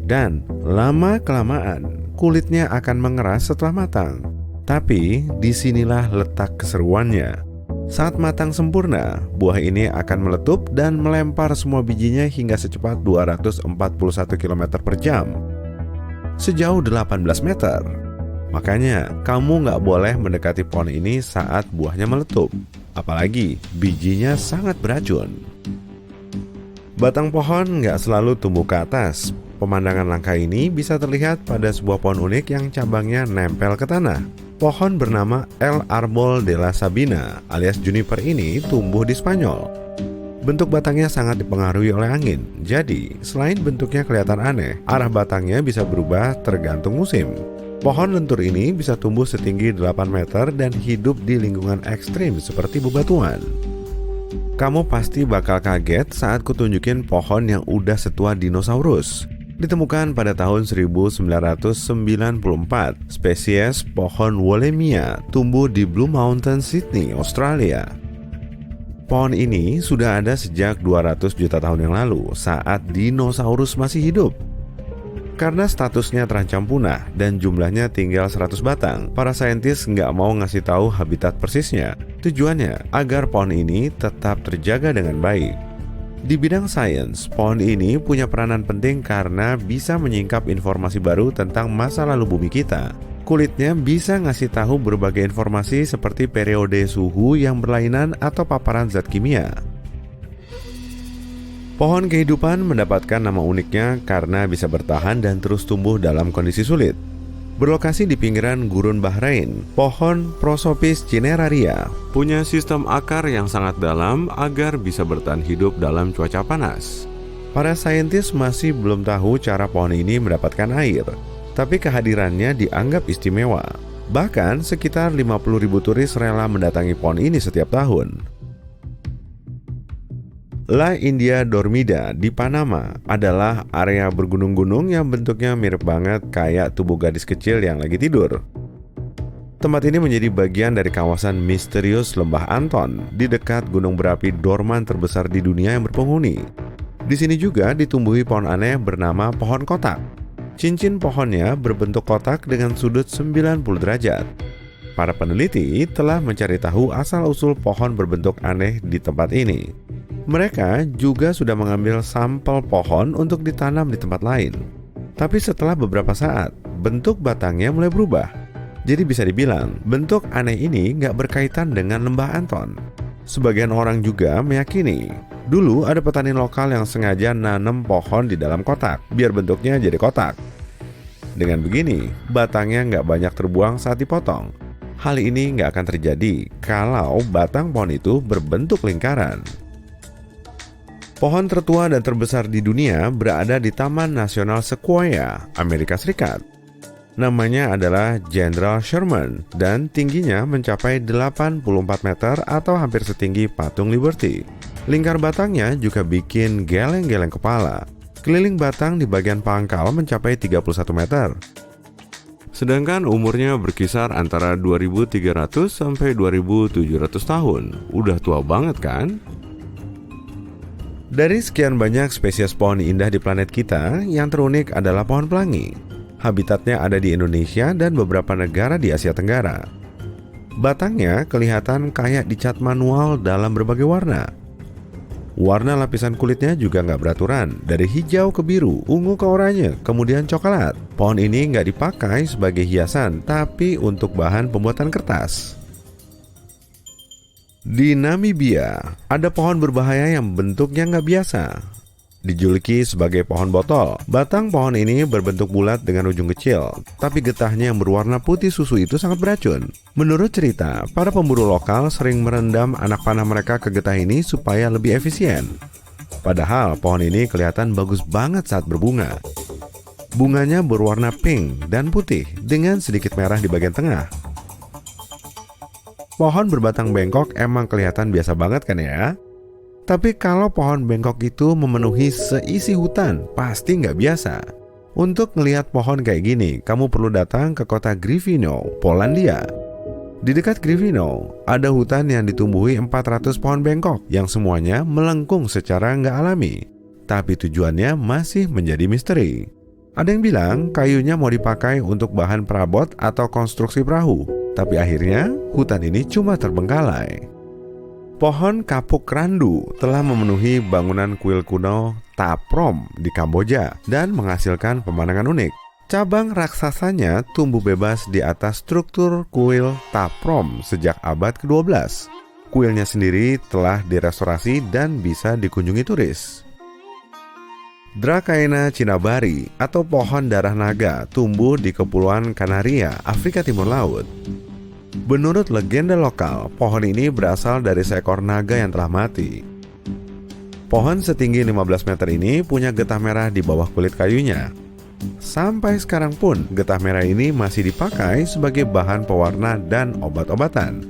Dan lama-kelamaan kulitnya akan mengeras setelah matang. Tapi disinilah letak keseruannya. Saat matang sempurna, buah ini akan meletup dan melempar semua bijinya hingga secepat 241 km per jam. Sejauh 18 meter. Makanya kamu nggak boleh mendekati pohon ini saat buahnya meletup. Apalagi bijinya sangat beracun. Batang pohon nggak selalu tumbuh ke atas. Pemandangan langka ini bisa terlihat pada sebuah pohon unik yang cabangnya nempel ke tanah. Pohon bernama El Árbol de la Sabina alias juniper ini tumbuh di Spanyol. Bentuk batangnya sangat dipengaruhi oleh angin. Jadi, selain bentuknya kelihatan aneh, arah batangnya bisa berubah tergantung musim. Pohon lentur ini bisa tumbuh setinggi 8 meter dan hidup di lingkungan ekstrim seperti bebatuan. Kamu pasti bakal kaget saat kutunjukin pohon yang udah setua dinosaurus. Ditemukan pada tahun 1994, spesies pohon Wollemia tumbuh di Blue Mountain, Sydney, Australia. Pohon ini sudah ada sejak 200 juta tahun yang lalu saat dinosaurus masih hidup. Karena statusnya terancam punah dan jumlahnya tinggal 100 batang, para saintis nggak mau ngasih tahu habitat persisnya. Tujuannya agar pohon ini tetap terjaga dengan baik. Di bidang sains, pohon ini punya peranan penting karena bisa menyingkap informasi baru tentang masa lalu bumi kita. Kulitnya bisa ngasih tahu berbagai informasi seperti periode suhu yang berlainan atau paparan zat kimia. Pohon kehidupan mendapatkan nama uniknya karena bisa bertahan dan terus tumbuh dalam kondisi sulit. Berlokasi di pinggiran gurun Bahrain, pohon Prosopis cineraria punya sistem akar yang sangat dalam agar bisa bertahan hidup dalam cuaca panas. Para saintis masih belum tahu cara pohon ini mendapatkan air, tapi kehadirannya dianggap istimewa. Bahkan sekitar 50.000 turis rela mendatangi pohon ini setiap tahun. La India Dormida di Panama adalah area bergunung-gunung yang bentuknya mirip banget kayak tubuh gadis kecil yang lagi tidur. Tempat ini menjadi bagian dari kawasan misterius Lembah Anton di dekat gunung berapi dorman terbesar di dunia yang berpenghuni. Di sini juga ditumbuhi pohon aneh bernama pohon kotak. Cincin pohonnya berbentuk kotak dengan sudut 90 derajat. Para peneliti telah mencari tahu asal-usul pohon berbentuk aneh di tempat ini. Mereka juga sudah mengambil sampel pohon untuk ditanam di tempat lain. Tapi setelah beberapa saat, bentuk batangnya mulai berubah. Jadi bisa dibilang, bentuk aneh ini nggak berkaitan dengan Lembah Anton. Sebagian orang juga meyakini, dulu ada petani lokal yang sengaja nanam pohon di dalam kotak, biar bentuknya jadi kotak. Dengan begini, batangnya nggak banyak terbuang saat dipotong. Hal ini nggak akan terjadi kalau batang pohon itu berbentuk lingkaran. Pohon tertua dan terbesar di dunia berada di Taman Nasional Sequoia, Amerika Serikat. Namanya adalah General Sherman dan tingginya mencapai 84 meter atau hampir setinggi patung Liberty. Lingkar batangnya juga bikin geleng-geleng kepala. Keliling batang di bagian pangkal mencapai 31 meter. Sedangkan umurnya berkisar antara 2.300 sampai 2.700 tahun. Udah tua banget kan? Dari sekian banyak spesies pohon indah di planet kita, yang terunik adalah pohon pelangi. Habitatnya ada di Indonesia dan beberapa negara di Asia Tenggara. Batangnya kelihatan kayak dicat manual dalam berbagai warna. Warna lapisan kulitnya juga nggak beraturan, dari hijau ke biru, ungu ke oranye, kemudian coklat. Pohon ini nggak dipakai sebagai hiasan, tapi untuk bahan pembuatan kertas. Di Namibia, ada pohon berbahaya yang bentuknya nggak biasa. Dijuluki sebagai pohon botol, batang pohon ini berbentuk bulat dengan ujung kecil, tapi getahnya yang berwarna putih susu itu sangat beracun. Menurut cerita, para pemburu lokal sering merendam anak panah mereka ke getah ini supaya lebih efisien. Padahal pohon ini kelihatan bagus banget saat berbunga. Bunganya berwarna pink dan putih dengan sedikit merah di bagian tengah. Pohon berbatang bengkok emang kelihatan biasa banget kan ya? Tapi kalau pohon bengkok itu memenuhi seisi hutan, pasti nggak biasa. Untuk ngelihat pohon kayak gini, kamu perlu datang ke kota Gryfino, Polandia. Di dekat Gryfino, ada hutan yang ditumbuhi 400 pohon bengkok yang semuanya melengkung secara nggak alami. Tapi tujuannya masih menjadi misteri. Ada yang bilang kayunya mau dipakai untuk bahan perabot atau konstruksi perahu. Tapi akhirnya hutan ini cuma terbengkalai. Pohon kapuk randu telah memenuhi bangunan kuil kuno Ta Prohm di Kamboja dan menghasilkan pemandangan unik. Cabang raksasanya tumbuh bebas di atas struktur kuil Ta Prohm sejak abad ke-12. Kuilnya sendiri telah direstorasi dan bisa dikunjungi turis. Dracaena cinnabari atau pohon darah naga tumbuh di Kepulauan Kanaria, Afrika Timur Laut. Menurut legenda lokal, pohon ini berasal dari seekor naga yang telah mati. Pohon setinggi 15 meter ini punya getah merah di bawah kulit kayunya. Sampai sekarang pun, getah merah ini masih dipakai sebagai bahan pewarna dan obat-obatan.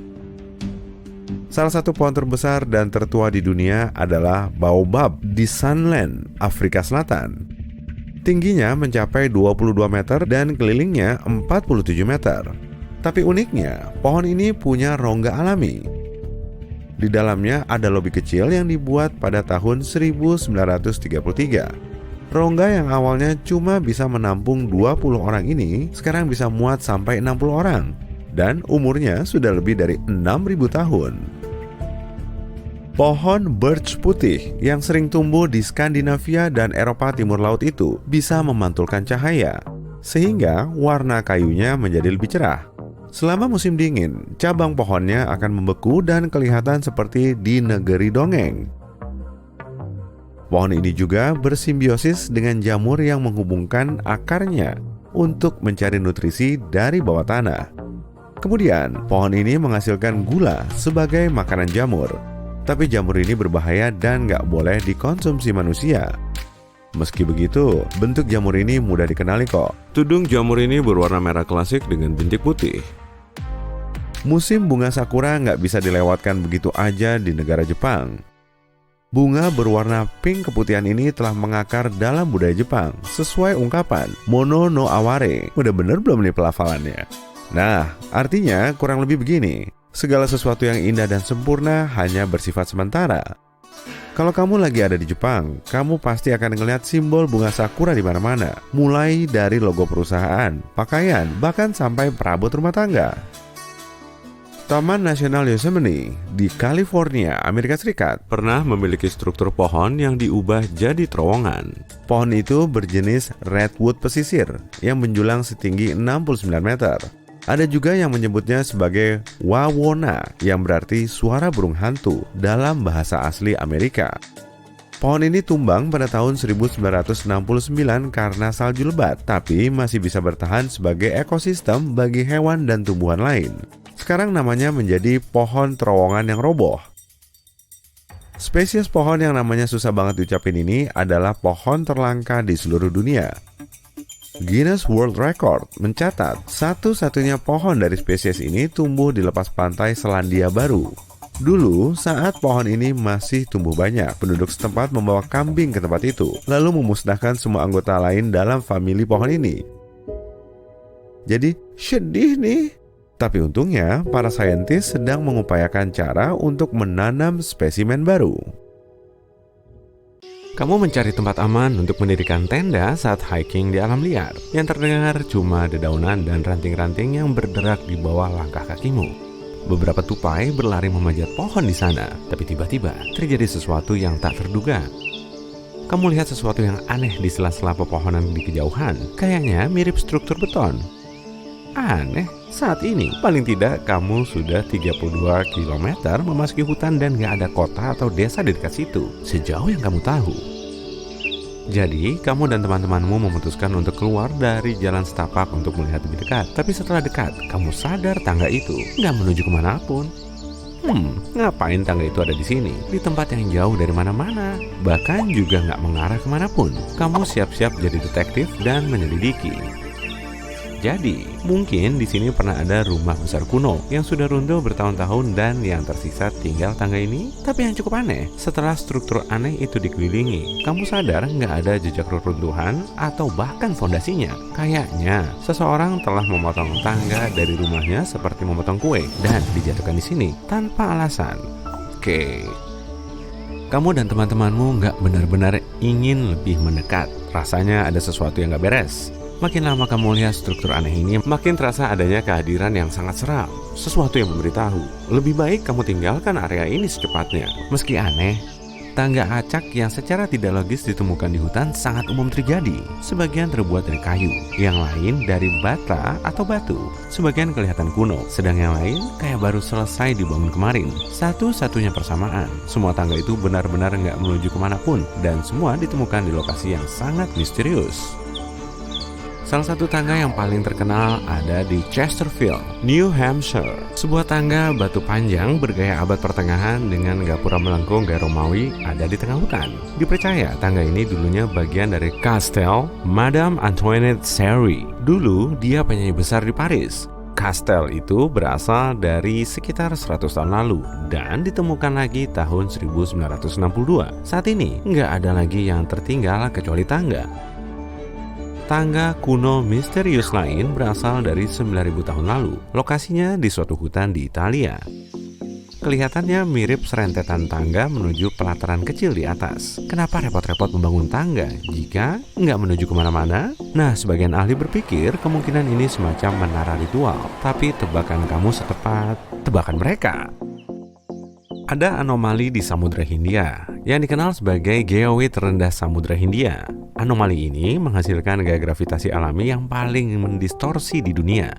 Salah satu pohon terbesar dan tertua di dunia adalah Baobab di Sanland, Afrika Selatan. Tingginya mencapai 22 meter dan kelilingnya 47 meter. Tapi uniknya, pohon ini punya rongga alami. Di dalamnya ada lobi kecil yang dibuat pada tahun 1933. Rongga yang awalnya cuma bisa menampung 20 orang ini sekarang bisa muat sampai 60 orang. Dan umurnya sudah lebih dari 6.000 tahun. Pohon birch putih yang sering tumbuh di Skandinavia dan Eropa Timur Laut itu bisa memantulkan cahaya, sehingga warna kayunya menjadi lebih cerah. Selama musim dingin, cabang pohonnya akan membeku dan kelihatan seperti di negeri dongeng. Pohon ini juga bersimbiosis dengan jamur yang menghubungkan akarnya untuk mencari nutrisi dari bawah tanah. Kemudian, pohon ini menghasilkan gula sebagai makanan jamur. Tapi jamur ini berbahaya dan nggak boleh dikonsumsi manusia. Meski begitu, bentuk jamur ini mudah dikenali kok. Tudung jamur ini berwarna merah klasik dengan bintik putih. Musim bunga sakura nggak bisa dilewatkan begitu aja di negara Jepang. Bunga berwarna pink keputihan ini telah mengakar dalam budaya Jepang sesuai ungkapan Mono no Aware. Udah bener belum nih pelafalannya? Nah, artinya kurang lebih begini. Segala sesuatu yang indah dan sempurna hanya bersifat sementara. Kalau kamu lagi ada di Jepang, kamu pasti akan ngelihat simbol bunga sakura di mana-mana. Mulai dari logo perusahaan, pakaian, bahkan sampai perabot rumah tangga. Taman Nasional Yosemite di California, Amerika Serikat pernah memiliki struktur pohon yang diubah jadi terowongan. Pohon itu berjenis redwood pesisir yang menjulang setinggi 69 meter. Ada juga yang menyebutnya sebagai wawona yang berarti suara burung hantu dalam bahasa asli Amerika. Pohon ini tumbang pada tahun 1969 karena salju lebat, tapi masih bisa bertahan sebagai ekosistem bagi hewan dan tumbuhan lain. Sekarang namanya menjadi pohon terowongan yang roboh. Spesies pohon yang namanya susah banget diucapin ini adalah pohon terlangka di seluruh dunia. Guinness World Record mencatat satu-satunya pohon dari spesies ini tumbuh di lepas pantai Selandia Baru. Dulu, saat pohon ini masih tumbuh banyak, penduduk setempat membawa kambing ke tempat itu, lalu memusnahkan semua anggota lain dalam famili pohon ini. Jadi, sedih nih. Tapi untungnya, para saintis sedang mengupayakan cara untuk menanam spesimen baru. Kamu mencari tempat aman untuk mendirikan tenda saat hiking di alam liar. Yang terdengar cuma dedaunan dan ranting-ranting yang berderak di bawah langkah kakimu. Beberapa tupai berlari memanjat pohon di sana, tapi tiba-tiba terjadi sesuatu yang tak terduga. Kamu lihat sesuatu yang aneh di sela-sela pepohonan di kejauhan. Kayaknya mirip struktur beton. Aneh, saat ini paling tidak kamu sudah 32 km memasuki hutan dan gak ada kota atau desa di dekat situ, sejauh yang kamu tahu. Jadi, kamu dan teman-temanmu memutuskan untuk keluar dari jalan setapak untuk melihat lebih dekat. Tapi setelah dekat, kamu sadar tangga itu gak menuju kemanapun. Ngapain tangga itu ada di sini? Di tempat yang jauh dari mana-mana. Bahkan juga gak mengarah kemanapun. Kamu siap-siap jadi detektif dan menyelidiki. Jadi, mungkin di sini pernah ada rumah besar kuno yang sudah runtuh bertahun-tahun dan yang tersisa tinggal tangga ini. Tapi yang cukup aneh, setelah struktur aneh itu dikelilingi, kamu sadar nggak ada jejak reruntuhan atau bahkan fondasinya. Kayaknya seseorang telah memotong tangga dari rumahnya seperti memotong kue dan dijatuhkan di sini tanpa alasan. Oke. Kamu dan teman-temanmu nggak benar-benar ingin lebih mendekat. Rasanya ada sesuatu yang nggak beres. Makin lama kamu lihat struktur aneh ini, makin terasa adanya kehadiran yang sangat seram. Sesuatu yang memberitahu, lebih baik kamu tinggalkan area ini secepatnya. Meski aneh, tangga acak yang secara tidak logis ditemukan di hutan sangat umum terjadi. Sebagian terbuat dari kayu, yang lain dari bata atau batu. Sebagian kelihatan kuno, sedang yang lain kayak baru selesai dibangun kemarin. Satu-satunya persamaan, semua tangga itu benar-benar nggak menuju kemanapun, dan semua ditemukan di lokasi yang sangat misterius. Salah satu tangga yang paling terkenal ada di Chesterfield, New Hampshire. Sebuah tangga batu panjang bergaya abad pertengahan dengan gapura melengkung gaya Romawi ada di tengah hutan. Dipercaya tangga ini dulunya bagian dari Kastel Madame Antoinette Seri. Dulu dia penyanyi besar di Paris. Kastel itu berasal dari sekitar 100 tahun lalu dan ditemukan lagi tahun 1962. Saat ini nggak ada lagi yang tertinggal kecuali tangga. Tangga kuno misterius lain berasal dari 9.000 tahun lalu. Lokasinya di suatu hutan di Italia. Kelihatannya mirip serentetan tangga menuju pelataran kecil di atas. Kenapa repot-repot membangun tangga jika nggak menuju kemana-mana? Nah, sebagian ahli berpikir kemungkinan ini semacam menara ritual. Tapi tebakan kamu setepat tebakan mereka. Ada anomali di Samudra Hindia yang dikenal sebagai geoid terendah Samudra Hindia. Anomali ini menghasilkan gaya gravitasi alami yang paling mendistorsi di dunia.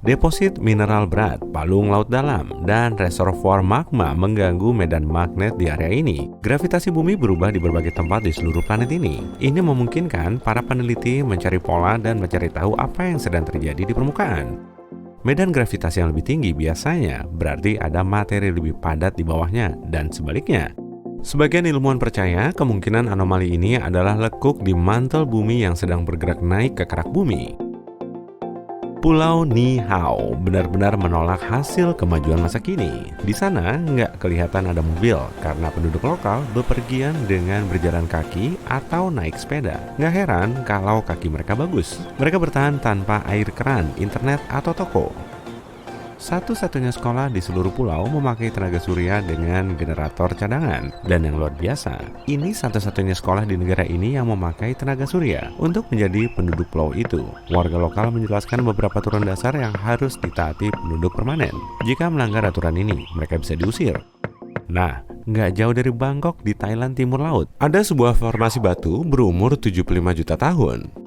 Deposit mineral berat, palung laut dalam, dan reservoir magma mengganggu medan magnet di area ini. Gravitasi bumi berubah di berbagai tempat di seluruh planet ini. Ini memungkinkan para peneliti mencari pola dan mencari tahu apa yang sedang terjadi di permukaan. Medan gravitasi yang lebih tinggi biasanya berarti ada materi lebih padat di bawahnya, dan sebaliknya. Sebagian ilmuwan percaya kemungkinan anomali ini adalah lekuk di mantel bumi yang sedang bergerak naik ke kerak bumi. Pulau Niihau benar-benar menolak hasil kemajuan masa kini. Di sana nggak kelihatan ada mobil karena penduduk lokal bepergian dengan berjalan kaki atau naik sepeda. Nggak heran kalau kaki mereka bagus. Mereka bertahan tanpa air keran, internet, atau toko. Satu-satunya sekolah di seluruh pulau memakai tenaga surya dengan generator cadangan. Dan yang luar biasa, ini satu-satunya sekolah di negara ini yang memakai tenaga surya untuk menjadi penduduk pulau itu. Warga lokal menjelaskan beberapa aturan dasar yang harus ditaati penduduk permanen. Jika melanggar aturan ini, mereka bisa diusir. Nah, nggak jauh dari Bangkok di Thailand Timur Laut, ada sebuah formasi batu berumur 75 juta tahun.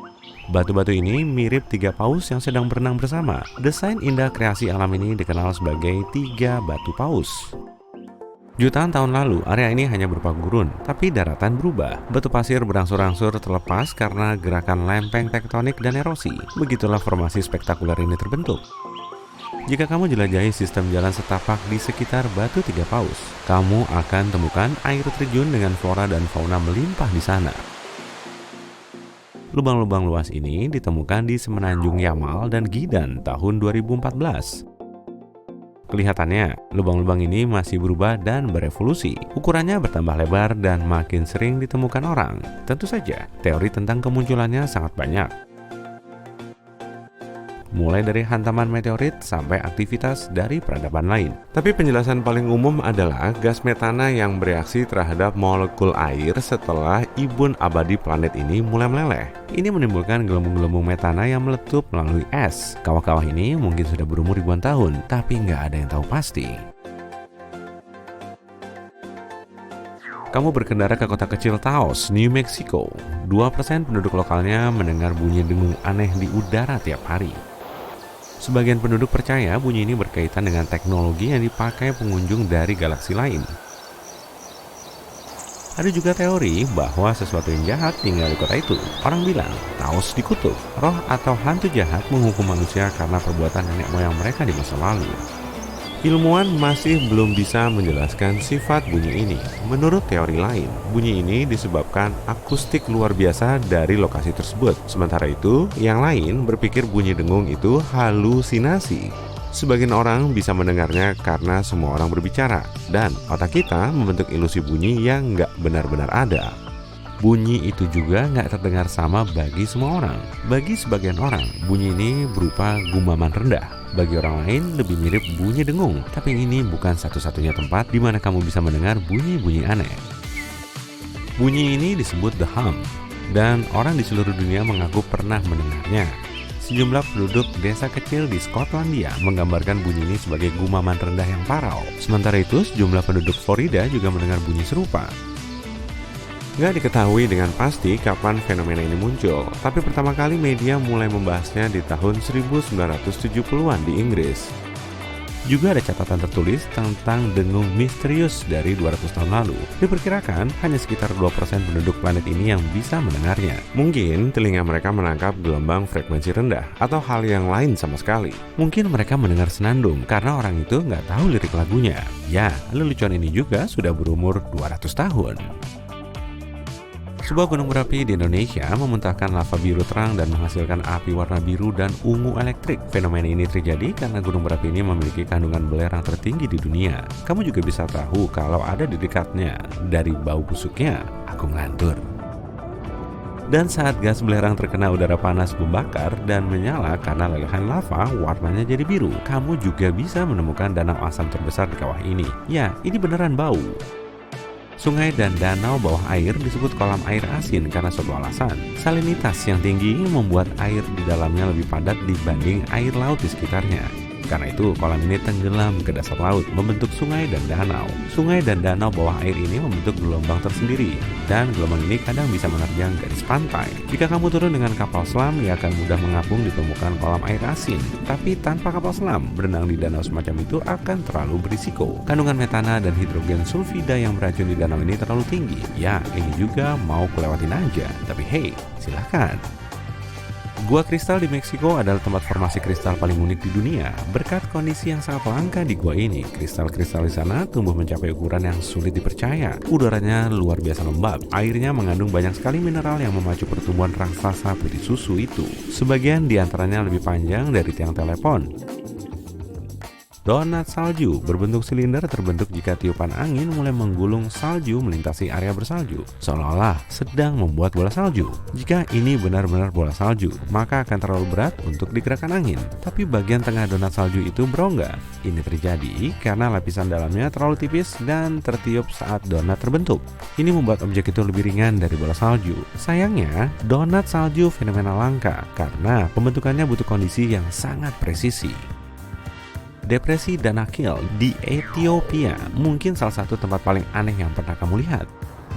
Batu-batu ini mirip 3 paus yang sedang berenang bersama. Desain indah kreasi alam ini dikenal sebagai 3 batu paus. Jutaan tahun lalu, area ini hanya berupa gurun, tapi daratan berubah. Batu pasir berangsur-angsur terlepas karena gerakan lempeng tektonik dan erosi. Begitulah formasi spektakuler ini terbentuk. Jika kamu jelajahi sistem jalan setapak di sekitar Batu Tiga Paus, kamu akan temukan air terjun dengan flora dan fauna melimpah di sana. Lubang-lubang luas ini ditemukan di Semenanjung Yamal dan Gidan tahun 2014. Kelihatannya, lubang-lubang ini masih berubah dan berevolusi. Ukurannya bertambah lebar dan makin sering ditemukan orang. Tentu saja, teori tentang kemunculannya sangat banyak. Mulai dari hantaman meteorit sampai aktivitas dari peradaban lain. Tapi penjelasan paling umum adalah gas metana yang bereaksi terhadap molekul air setelah ibun abadi planet ini mulai meleleh. Ini menimbulkan gelembung-gelembung metana yang meletup melalui es. Kawah-kawah ini mungkin sudah berumur ribuan tahun, tapi nggak ada yang tahu pasti. Kamu berkendara ke kota kecil Taos, New Mexico. 2% penduduk lokalnya mendengar bunyi dengung aneh di udara tiap hari. Sebagian penduduk percaya bunyi ini berkaitan dengan teknologi yang dipakai pengunjung dari galaksi lain. Ada juga teori bahwa sesuatu yang jahat tinggal di kota itu. Orang bilang, Taos dikutuk. Roh atau hantu jahat menghukum manusia karena perbuatan nenek moyang mereka di masa lalu. Ilmuwan masih belum bisa menjelaskan sifat bunyi ini. Menurut teori lain, bunyi ini disebabkan akustik luar biasa dari lokasi tersebut. Sementara itu, yang lain berpikir bunyi dengung itu halusinasi. Sebagian orang bisa mendengarnya karena semua orang berbicara, dan otak kita membentuk ilusi bunyi yang nggak benar-benar ada. Bunyi itu juga nggak terdengar sama bagi semua orang. Bagi sebagian orang, bunyi ini berupa gumaman rendah. Bagi orang lain lebih mirip bunyi dengung, tapi ini bukan satu-satunya tempat di mana kamu bisa mendengar bunyi-bunyi aneh. Bunyi ini disebut The Hum, dan orang di seluruh dunia mengaku pernah mendengarnya. Sejumlah penduduk desa kecil di Skotlandia menggambarkan bunyi ini sebagai gumaman rendah yang parau. Sementara itu, sejumlah penduduk Florida juga mendengar bunyi serupa. Nggak diketahui dengan pasti kapan fenomena ini muncul, tapi pertama kali media mulai membahasnya di tahun 1970-an di Inggris. Juga ada catatan tertulis tentang dengung misterius dari 200 tahun lalu. Diperkirakan hanya sekitar 2% penduduk planet ini yang bisa mendengarnya. Mungkin telinga mereka menangkap gelombang frekuensi rendah atau hal yang lain sama sekali. Mungkin mereka mendengar senandung karena orang itu nggak tahu lirik lagunya. Ya, lelucon ini juga sudah berumur 200 tahun. Sebuah gunung berapi di Indonesia memuntahkan lava biru terang dan menghasilkan api warna biru dan ungu elektrik. Fenomena ini terjadi karena gunung berapi ini memiliki kandungan belerang tertinggi di dunia. Kamu juga bisa tahu kalau ada di dekatnya. Dari bau busuknya, aku ngelantur. Dan saat gas belerang terkena udara panas membakar dan menyala karena lelehan lava, warnanya jadi biru. Kamu juga bisa menemukan danau asam terbesar di kawah ini. Ya, ini beneran bau. Sungai dan danau bawah air disebut kolam air asin karena suatu alasan. Salinitas yang tinggi membuat air di dalamnya lebih padat dibanding air laut di sekitarnya. Karena itu, kolam ini tenggelam ke dasar laut, membentuk sungai dan danau. Sungai dan danau bawah air ini membentuk gelombang tersendiri, dan gelombang ini kadang bisa menerjang garis pantai. Jika kamu turun dengan kapal selam, ia akan mudah mengapung di permukaan kolam air asin. Tapi tanpa kapal selam, berenang di danau semacam itu akan terlalu berisiko. Kandungan metana dan hidrogen sulfida yang beracun di danau ini terlalu tinggi. Ya, ini juga mau kulewatin aja. Tapi hey, silahkan. Gua kristal di Meksiko adalah tempat formasi kristal paling unik di dunia. Berkat kondisi yang sangat langka di gua ini, kristal-kristal di sana tumbuh mencapai ukuran yang sulit dipercaya. Udaranya luar biasa lembab. Airnya mengandung banyak sekali mineral yang memacu pertumbuhan raksasa putih susu itu. Sebagian diantaranya lebih panjang dari tiang telepon. Donat salju berbentuk silinder terbentuk jika tiupan angin mulai menggulung salju melintasi area bersalju, seolah-olah sedang membuat bola salju. Jika ini benar-benar bola salju, maka akan terlalu berat untuk digerakkan angin. Tapi bagian tengah donat salju itu berongga. Ini terjadi karena lapisan dalamnya terlalu tipis dan tertiup saat donat terbentuk. Ini membuat objek itu lebih ringan dari bola salju. Sayangnya, donat salju fenomena langka karena pembentukannya butuh kondisi yang sangat presisi. Depresi Danakil di Ethiopia mungkin salah satu tempat paling aneh yang pernah kamu lihat.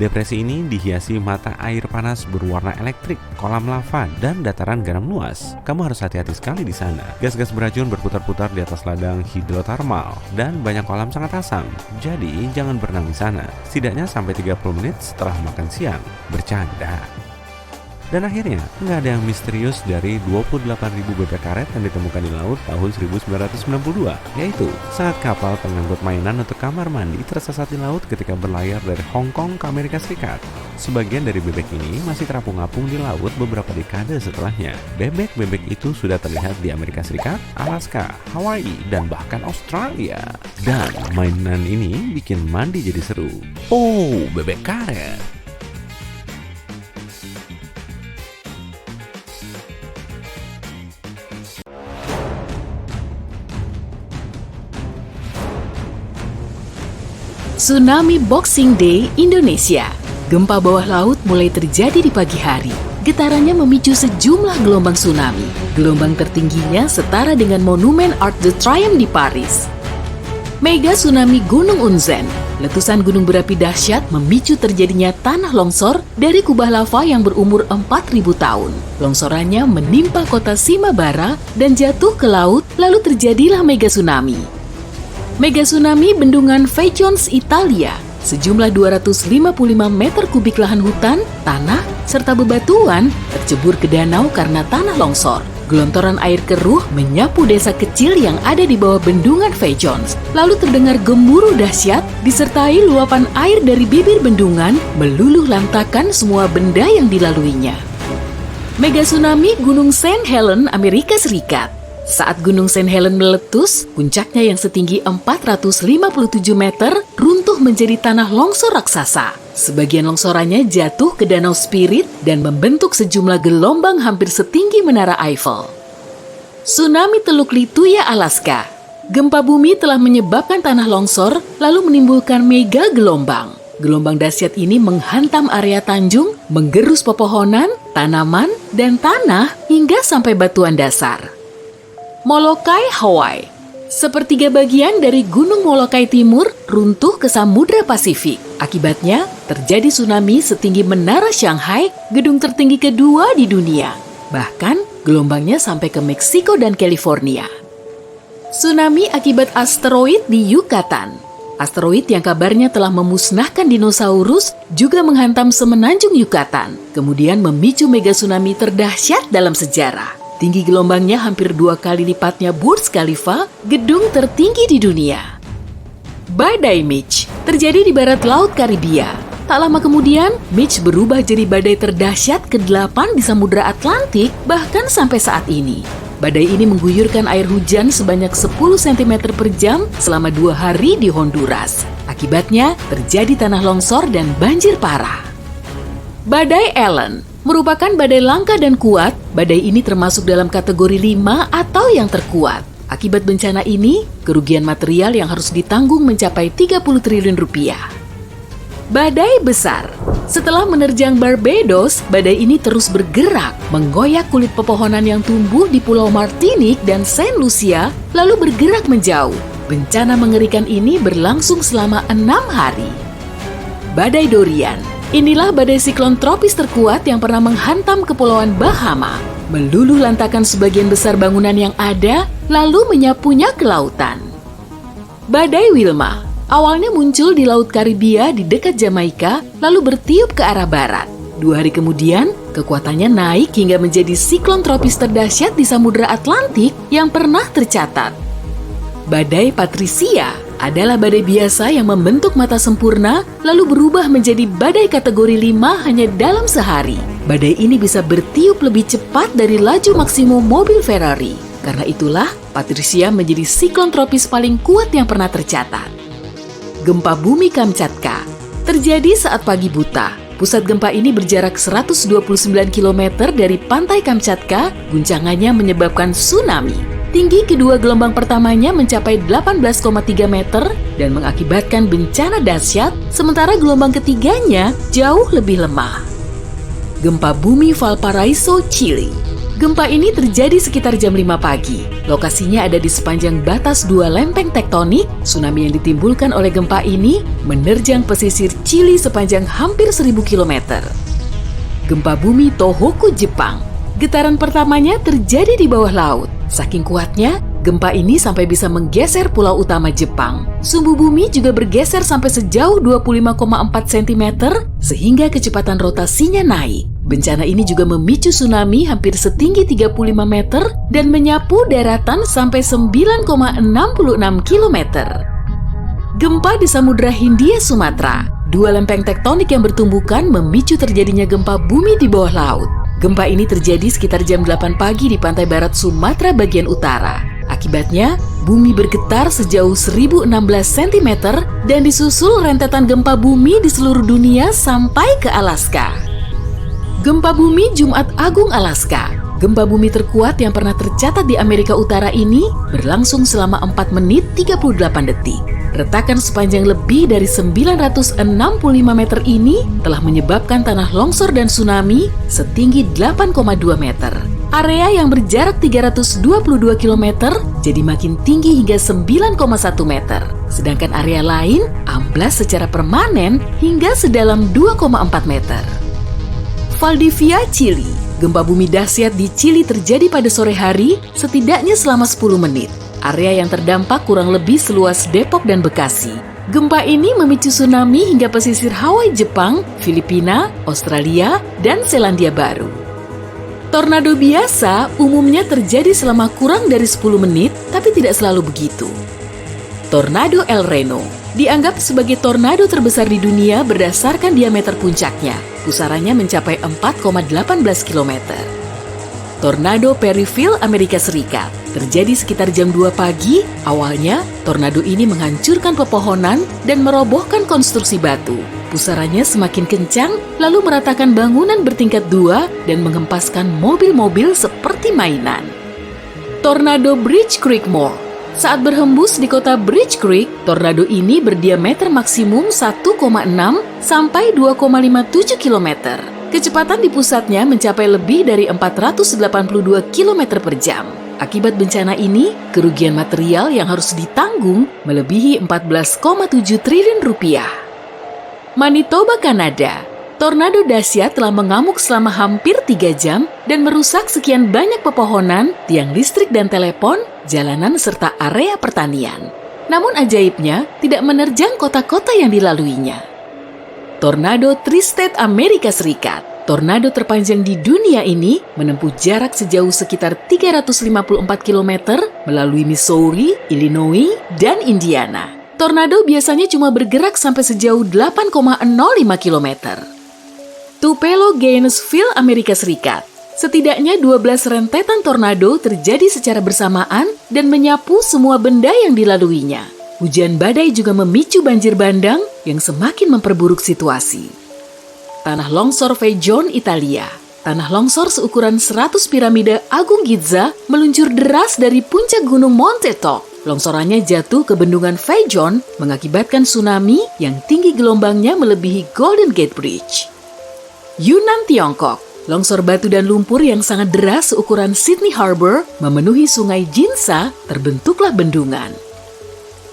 Depresi ini dihiasi mata air panas berwarna elektrik, kolam lava, dan dataran garam luas. Kamu harus hati-hati sekali di sana. Gas-gas beracun berputar-putar di atas ladang hidrotermal, dan banyak kolam sangat asam. Jadi, jangan berenang di sana. Setidaknya sampai 30 menit setelah makan siang. Bercanda. Dan akhirnya, nggak ada yang misterius dari 28.000 bebek karet yang ditemukan di laut tahun 1992, yaitu saat kapal pengangkut mainan untuk kamar mandi tersesat di laut ketika berlayar dari Hong Kong ke Amerika Serikat. Sebagian dari bebek ini masih terapung-apung di laut beberapa dekade setelahnya. Bebek-bebek itu sudah terlihat di Amerika Serikat, Alaska, Hawaii, dan bahkan Australia. Dan mainan ini bikin mandi jadi seru. Oh, bebek karet! Tsunami Boxing Day Indonesia. Gempa bawah laut mulai terjadi di pagi hari. Getarannya memicu sejumlah gelombang tsunami. Gelombang tertingginya setara dengan monumen Arc de Triomphe di Paris. Mega tsunami Gunung Unzen. Letusan gunung berapi dahsyat memicu terjadinya tanah longsor dari kubah lava yang berumur 4.000 tahun. Longsorannya menimpa kota Shimabara dan jatuh ke laut, lalu terjadilah mega tsunami. Mega tsunami Bendungan Feijoz, Italia. Sejumlah 255 meter kubik lahan hutan, tanah, serta bebatuan tercebur ke danau karena tanah longsor. Gelontoran air keruh menyapu desa kecil yang ada di bawah Bendungan Feijoz. Lalu terdengar gemuruh dahsyat disertai luapan air dari bibir bendungan meluluh lantakan semua benda yang dilaluinya. Mega tsunami Gunung St. Helens, Amerika Serikat. Saat Gunung St. Helens meletus, puncaknya yang setinggi 457 meter runtuh menjadi tanah longsor raksasa. Sebagian longsorannya jatuh ke Danau Spirit dan membentuk sejumlah gelombang hampir setinggi Menara Eiffel. Tsunami Teluk Lituya, Alaska. Gempa bumi telah menyebabkan tanah longsor lalu menimbulkan mega gelombang. Gelombang dahsyat ini menghantam area tanjung, menggerus pepohonan, tanaman, dan tanah hingga sampai batuan dasar. Molokai, Hawaii. Sepertiga bagian dari Gunung Molokai Timur runtuh ke Samudra Pasifik. Akibatnya, terjadi tsunami setinggi Menara Shanghai, gedung tertinggi kedua di dunia. Bahkan, gelombangnya sampai ke Meksiko dan California. Tsunami akibat asteroid di Yucatan. Asteroid yang kabarnya telah memusnahkan dinosaurus juga menghantam semenanjung Yucatan, kemudian memicu mega tsunami terdahsyat dalam sejarah. Tinggi gelombangnya hampir 2 kali lipatnya Burj Khalifa, gedung tertinggi di dunia. Badai Mitch terjadi di barat laut Karibia. Tak lama kemudian, Mitch berubah jadi badai terdahsyat ke-8 di Samudra Atlantik, bahkan sampai saat ini. Badai ini mengguyurkan air hujan sebanyak 10 cm per jam selama 2 hari di Honduras. Akibatnya, terjadi tanah longsor dan banjir parah. Badai Ellen merupakan badai langka dan kuat. Badai ini termasuk dalam kategori 5 atau yang terkuat. Akibat bencana ini, kerugian material yang harus ditanggung mencapai 30 triliun rupiah. Badai besar. Setelah menerjang Barbados, badai ini terus bergerak, menggoyak kulit pepohonan yang tumbuh di Pulau Martinique dan Saint Lucia, lalu bergerak menjauh. Bencana mengerikan ini berlangsung selama 6 hari. Badai Dorian. Inilah badai siklon tropis terkuat yang pernah menghantam Kepulauan Bahama, meluluh lantakan sebagian besar bangunan yang ada, lalu menyapunya ke lautan. Badai Wilma, awalnya muncul di Laut Karibia di dekat Jamaika, lalu bertiup ke arah barat. 2 hari kemudian, kekuatannya naik hingga menjadi siklon tropis terdahsyat di Samudra Atlantik yang pernah tercatat. Badai Patricia adalah badai biasa yang membentuk mata sempurna lalu berubah menjadi badai kategori 5 hanya dalam sehari. Badai ini bisa bertiup lebih cepat dari laju maksimum mobil Ferrari. Karena itulah, Patricia menjadi siklon tropis paling kuat yang pernah tercatat. Gempa bumi Kamchatka terjadi saat pagi buta. Pusat gempa ini berjarak 129 km dari pantai Kamchatka. Guncangannya menyebabkan tsunami. Tinggi kedua gelombang pertamanya mencapai 18,3 meter dan mengakibatkan bencana dahsyat, sementara gelombang ketiganya jauh lebih lemah. Gempa bumi Valparaiso, Chili. Gempa ini terjadi sekitar jam 5 pagi. Lokasinya ada di sepanjang batas 2 lempeng tektonik. Tsunami yang ditimbulkan oleh gempa ini menerjang pesisir Chili sepanjang hampir 1000 km. Gempa bumi Tohoku, Jepang. Getaran pertamanya terjadi di bawah laut. Saking kuatnya, gempa ini sampai bisa menggeser pulau utama Jepang. Sumbu bumi juga bergeser sampai sejauh 25,4 cm sehingga kecepatan rotasinya naik. Bencana ini juga memicu tsunami hampir setinggi 35 meter dan menyapu daratan sampai 9,66 km. Gempa di Samudra Hindia Sumatera. Dua lempeng tektonik yang bertumbukan memicu terjadinya gempa bumi di bawah laut. Gempa ini terjadi sekitar jam 8 pagi di pantai barat Sumatera bagian utara. Akibatnya, bumi bergetar sejauh 1016 cm dan disusul rentetan gempa bumi di seluruh dunia sampai ke Alaska. Gempa bumi Jumat Agung Alaska. Gempa bumi terkuat yang pernah tercatat di Amerika Utara ini berlangsung selama 4 menit 38 detik. Retakan sepanjang lebih dari 965 meter ini telah menyebabkan tanah longsor dan tsunami setinggi 8,2 meter. Area yang berjarak 322 km jadi makin tinggi hingga 9,1 meter. Sedangkan area lain amblas secara permanen hingga sedalam 2,4 meter. Valdivia, Chili. Gempa bumi dahsyat di Chili terjadi pada sore hari setidaknya selama 10 menit. Area yang terdampak kurang lebih seluas Depok dan Bekasi. Gempa ini memicu tsunami hingga pesisir Hawaii, Jepang, Filipina, Australia, dan Selandia Baru. Tornado biasa umumnya terjadi selama kurang dari 10 menit, tapi tidak selalu begitu. Tornado El Reno dianggap sebagai tornado terbesar di dunia berdasarkan diameter puncaknya. Pusarannya mencapai 4,18 km. Tornado Perryville, Amerika Serikat. Terjadi sekitar jam 2 pagi. Awalnya, tornado ini menghancurkan pepohonan dan merobohkan konstruksi batu. Pusarannya semakin kencang, lalu meratakan bangunan bertingkat 2 dan menghempaskan mobil-mobil seperti mainan. Tornado Bridge Creek Mall. Saat berhembus di kota Bridge Creek, tornado ini berdiameter maksimum 1,6 sampai 2,57 km. Kecepatan di pusatnya mencapai lebih dari 482 km per jam. Akibat bencana ini, kerugian material yang harus ditanggung melebihi 14,7 triliun rupiah. Manitoba, Kanada. Tornado dahsyat telah mengamuk selama hampir 3 jam dan merusak sekian banyak pepohonan, tiang listrik dan telepon, jalanan serta area pertanian. Namun ajaibnya, tidak menerjang kota-kota yang dilaluinya. Tornado Tri-State, Amerika Serikat. Tornado terpanjang di dunia ini menempuh jarak sejauh sekitar 354 km melalui Missouri, Illinois, dan Indiana. Tornado biasanya cuma bergerak sampai sejauh 8,05 km. Tupelo, Gainesville, Amerika Serikat. Setidaknya 12 rentetan tornado terjadi secara bersamaan dan menyapu semua benda yang dilaluinya. Hujan badai juga memicu banjir bandang yang semakin memperburuk situasi. Tanah longsor Fejon, Italia. Tanah longsor seukuran 100 piramida Agung Giza meluncur deras dari puncak gunung Monte Toc. Longsorannya jatuh ke bendungan Fejon mengakibatkan tsunami yang tinggi gelombangnya melebihi Golden Gate Bridge. Yunnan, Tiongkok. Longsor batu dan lumpur yang sangat deras seukuran Sydney Harbor memenuhi sungai Jinsa, terbentuklah bendungan.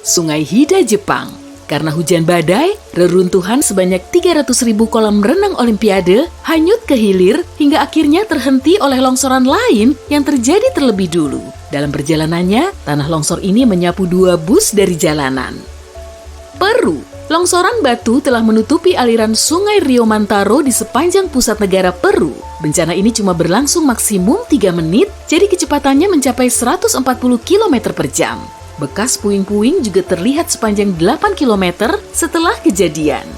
Sungai Hida, Jepang. Karena hujan badai, reruntuhan sebanyak 300.000 kolam renang Olimpiade hanyut ke hilir hingga akhirnya terhenti oleh longsoran lain yang terjadi terlebih dulu. Dalam perjalanannya, tanah longsor ini menyapu 2 bus dari jalanan. Peru. Longsoran batu telah menutupi aliran sungai Rio Mantaro di sepanjang pusat negara Peru. Bencana ini cuma berlangsung maksimum 3 menit, jadi kecepatannya mencapai 140 km per jam. Bekas puing-puing juga terlihat sepanjang 8 km setelah kejadian.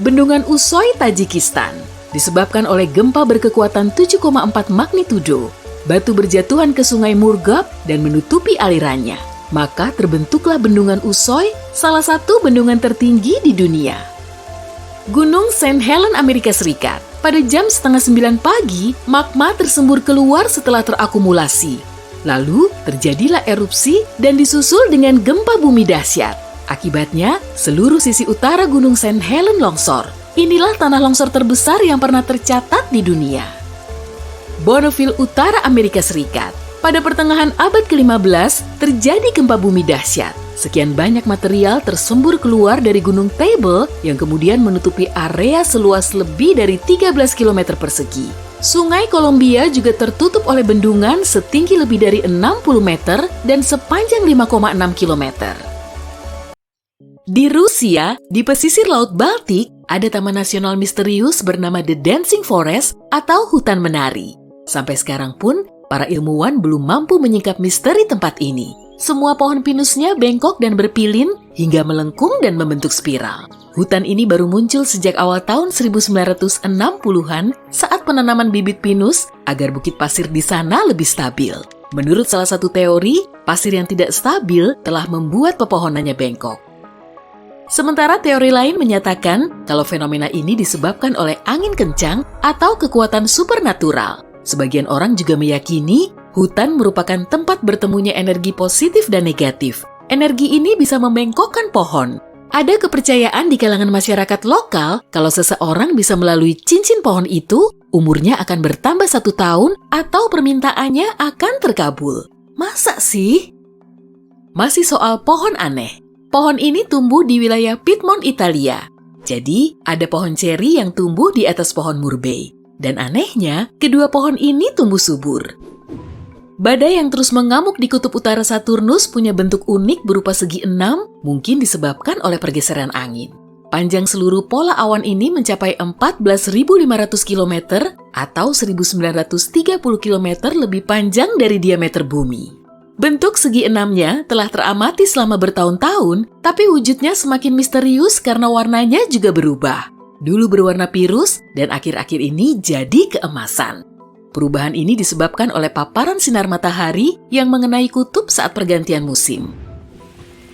Bendungan Usoy, Tajikistan. Disebabkan oleh gempa berkekuatan 7,4 magnitudo. Batu berjatuhan ke sungai Murgab dan menutupi alirannya. Maka terbentuklah bendungan Usoy, salah satu bendungan tertinggi di dunia. Gunung St. Helens, Amerika Serikat. Pada jam 8:30 pagi, magma tersembur keluar setelah terakumulasi. Lalu, terjadilah erupsi dan disusul dengan gempa bumi dahsyat. Akibatnya, seluruh sisi utara Gunung St. Helens longsor. Inilah tanah longsor terbesar yang pernah tercatat di dunia. Bonneville Utara, Amerika Serikat. Pada pertengahan abad ke-15, terjadi gempa bumi dahsyat. Sekian banyak material tersembur keluar dari Gunung Table yang kemudian menutupi area seluas lebih dari 13 km persegi. Sungai Columbia juga tertutup oleh bendungan setinggi lebih dari 60 meter dan sepanjang 5,6 km. Di Rusia, di pesisir Laut Baltik, ada taman nasional misterius bernama The Dancing Forest atau hutan menari. Sampai sekarang pun, para ilmuwan belum mampu menyingkap misteri tempat ini. Semua pohon pinusnya bengkok dan berpilin hingga melengkung dan membentuk spiral. Hutan ini baru muncul sejak awal tahun 1960-an saat penanaman bibit pinus agar bukit pasir di sana lebih stabil. Menurut salah satu teori, pasir yang tidak stabil telah membuat pepohonannya bengkok. Sementara teori lain menyatakan kalau fenomena ini disebabkan oleh angin kencang atau kekuatan supernatural. Sebagian orang juga meyakini hutan merupakan tempat bertemunya energi positif dan negatif. Energi ini bisa membengkokkan pohon. Ada kepercayaan di kalangan masyarakat lokal kalau seseorang bisa melalui cincin pohon itu, umurnya akan bertambah 1 tahun atau permintaannya akan terkabul. Masa sih? Masih soal pohon aneh. Pohon ini tumbuh di wilayah Piedmont, Italia. Jadi, ada pohon ceri yang tumbuh di atas pohon murbei. Dan anehnya, kedua pohon ini tumbuh subur. Badai yang terus mengamuk di kutub utara Saturnus punya bentuk unik berupa segi 6, mungkin disebabkan oleh pergeseran angin. Panjang seluruh pola awan ini mencapai 14.500 km atau 1.930 km lebih panjang dari diameter bumi. Bentuk segi 6-nya telah teramati selama bertahun-tahun, tapi wujudnya semakin misterius karena warnanya juga berubah. Dulu berwarna pirus dan akhir-akhir ini jadi keemasan. Perubahan ini disebabkan oleh paparan sinar matahari yang mengenai kutub saat pergantian musim.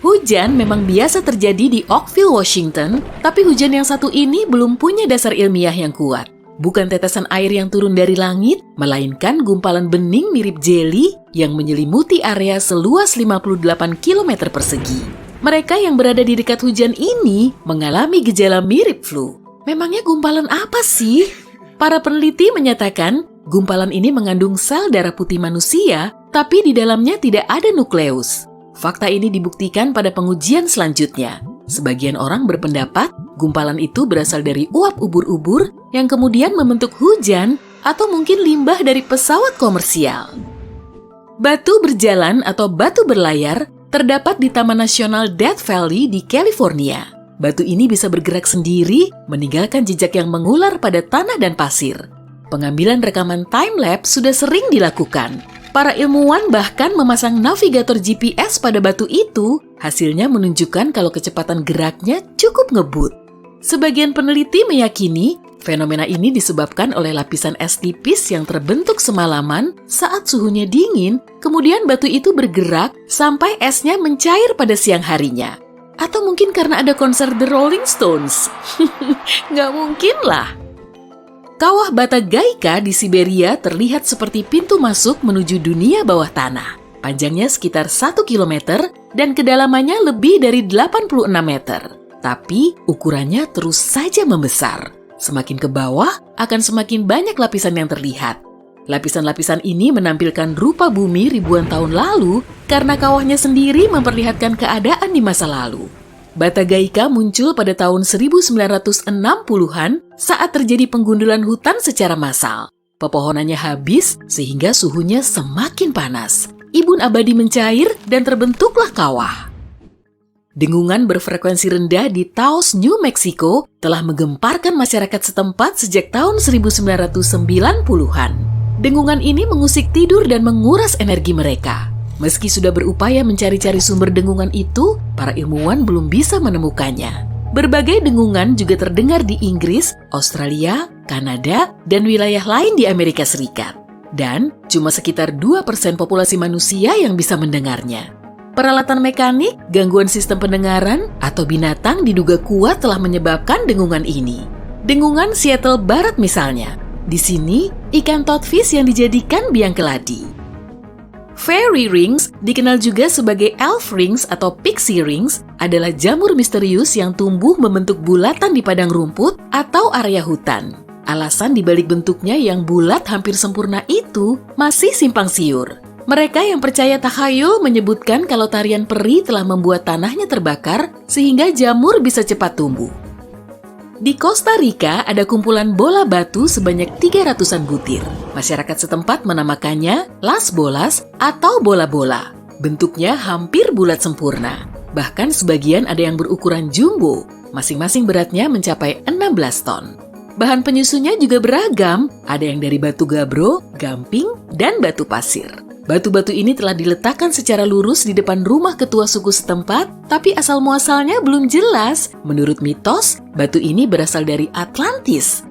Hujan memang biasa terjadi di Oakville, Washington, tapi hujan yang satu ini belum punya dasar ilmiah yang kuat. Bukan tetesan air yang turun dari langit, melainkan gumpalan bening mirip jeli yang menyelimuti area seluas 58 km persegi. Mereka yang berada di dekat hujan ini mengalami gejala mirip flu. Memangnya gumpalan apa sih? Para peneliti menyatakan gumpalan ini mengandung sel darah putih manusia, tapi di dalamnya tidak ada nukleus. Fakta ini dibuktikan pada pengujian selanjutnya. Sebagian orang berpendapat gumpalan itu berasal dari uap ubur-ubur yang kemudian membentuk hujan atau mungkin limbah dari pesawat komersial. Batu berjalan atau batu berlayar terdapat di Taman Nasional Death Valley di California. Batu ini bisa bergerak sendiri, meninggalkan jejak yang mengular pada tanah dan pasir. Pengambilan rekaman time-lapse sudah sering dilakukan. Para ilmuwan bahkan memasang navigator GPS pada batu itu, hasilnya menunjukkan kalau kecepatan geraknya cukup ngebut. Sebagian peneliti meyakini fenomena ini disebabkan oleh lapisan es tipis yang terbentuk semalaman saat suhunya dingin, kemudian batu itu bergerak sampai esnya mencair pada siang harinya. Atau mungkin karena ada konser The Rolling Stones. Nggak mungkin lah. Kawah Bata Gaika di Siberia terlihat seperti pintu masuk menuju dunia bawah tanah. Panjangnya sekitar 1 km dan kedalamannya lebih dari 86 meter. Tapi ukurannya terus saja membesar. Semakin ke bawah akan semakin banyak lapisan yang terlihat. Lapisan-lapisan ini menampilkan rupa bumi ribuan tahun lalu karena kawahnya sendiri memperlihatkan keadaan di masa lalu. Bata Gaika muncul pada tahun 1960-an saat terjadi penggundulan hutan secara massal. Pepohonannya habis sehingga suhunya semakin panas. Embun abadi mencair dan terbentuklah kawah. Dengungan berfrekuensi rendah di Taos, New Mexico telah menggemparkan masyarakat setempat sejak tahun 1990-an. Dengungan ini mengusik tidur dan menguras energi mereka. Meski sudah berupaya mencari-cari sumber dengungan itu, para ilmuwan belum bisa menemukannya. Berbagai dengungan juga terdengar di Inggris, Australia, Kanada, dan wilayah lain di Amerika Serikat. Dan cuma sekitar 2% populasi manusia yang bisa mendengarnya. Peralatan mekanik, gangguan sistem pendengaran, atau binatang diduga kuat telah menyebabkan dengungan ini. Dengungan Seattle Barat misalnya. Di sini, ikan toothfish yang dijadikan biang keladi. Fairy rings, dikenal juga sebagai elf rings atau pixie rings, adalah jamur misterius yang tumbuh membentuk bulatan di padang rumput atau area hutan. Alasan dibalik bentuknya yang bulat hampir sempurna itu masih simpang siur. Mereka yang percaya takhayul menyebutkan kalau tarian peri telah membuat tanahnya terbakar sehingga jamur bisa cepat tumbuh. Di Costa Rica ada kumpulan bola batu sebanyak 300-an butir. Masyarakat setempat menamakannya Las Bolas atau bola-bola. Bentuknya hampir bulat sempurna. Bahkan sebagian ada yang berukuran jumbo. Masing-masing beratnya mencapai 16 ton. Bahan penyusunnya juga beragam, ada yang dari batu gabbro, gamping, dan batu pasir. Batu-batu ini telah diletakkan secara lurus di depan rumah ketua suku setempat, tapi asal-muasalnya belum jelas. Menurut mitos, batu ini berasal dari Atlantis.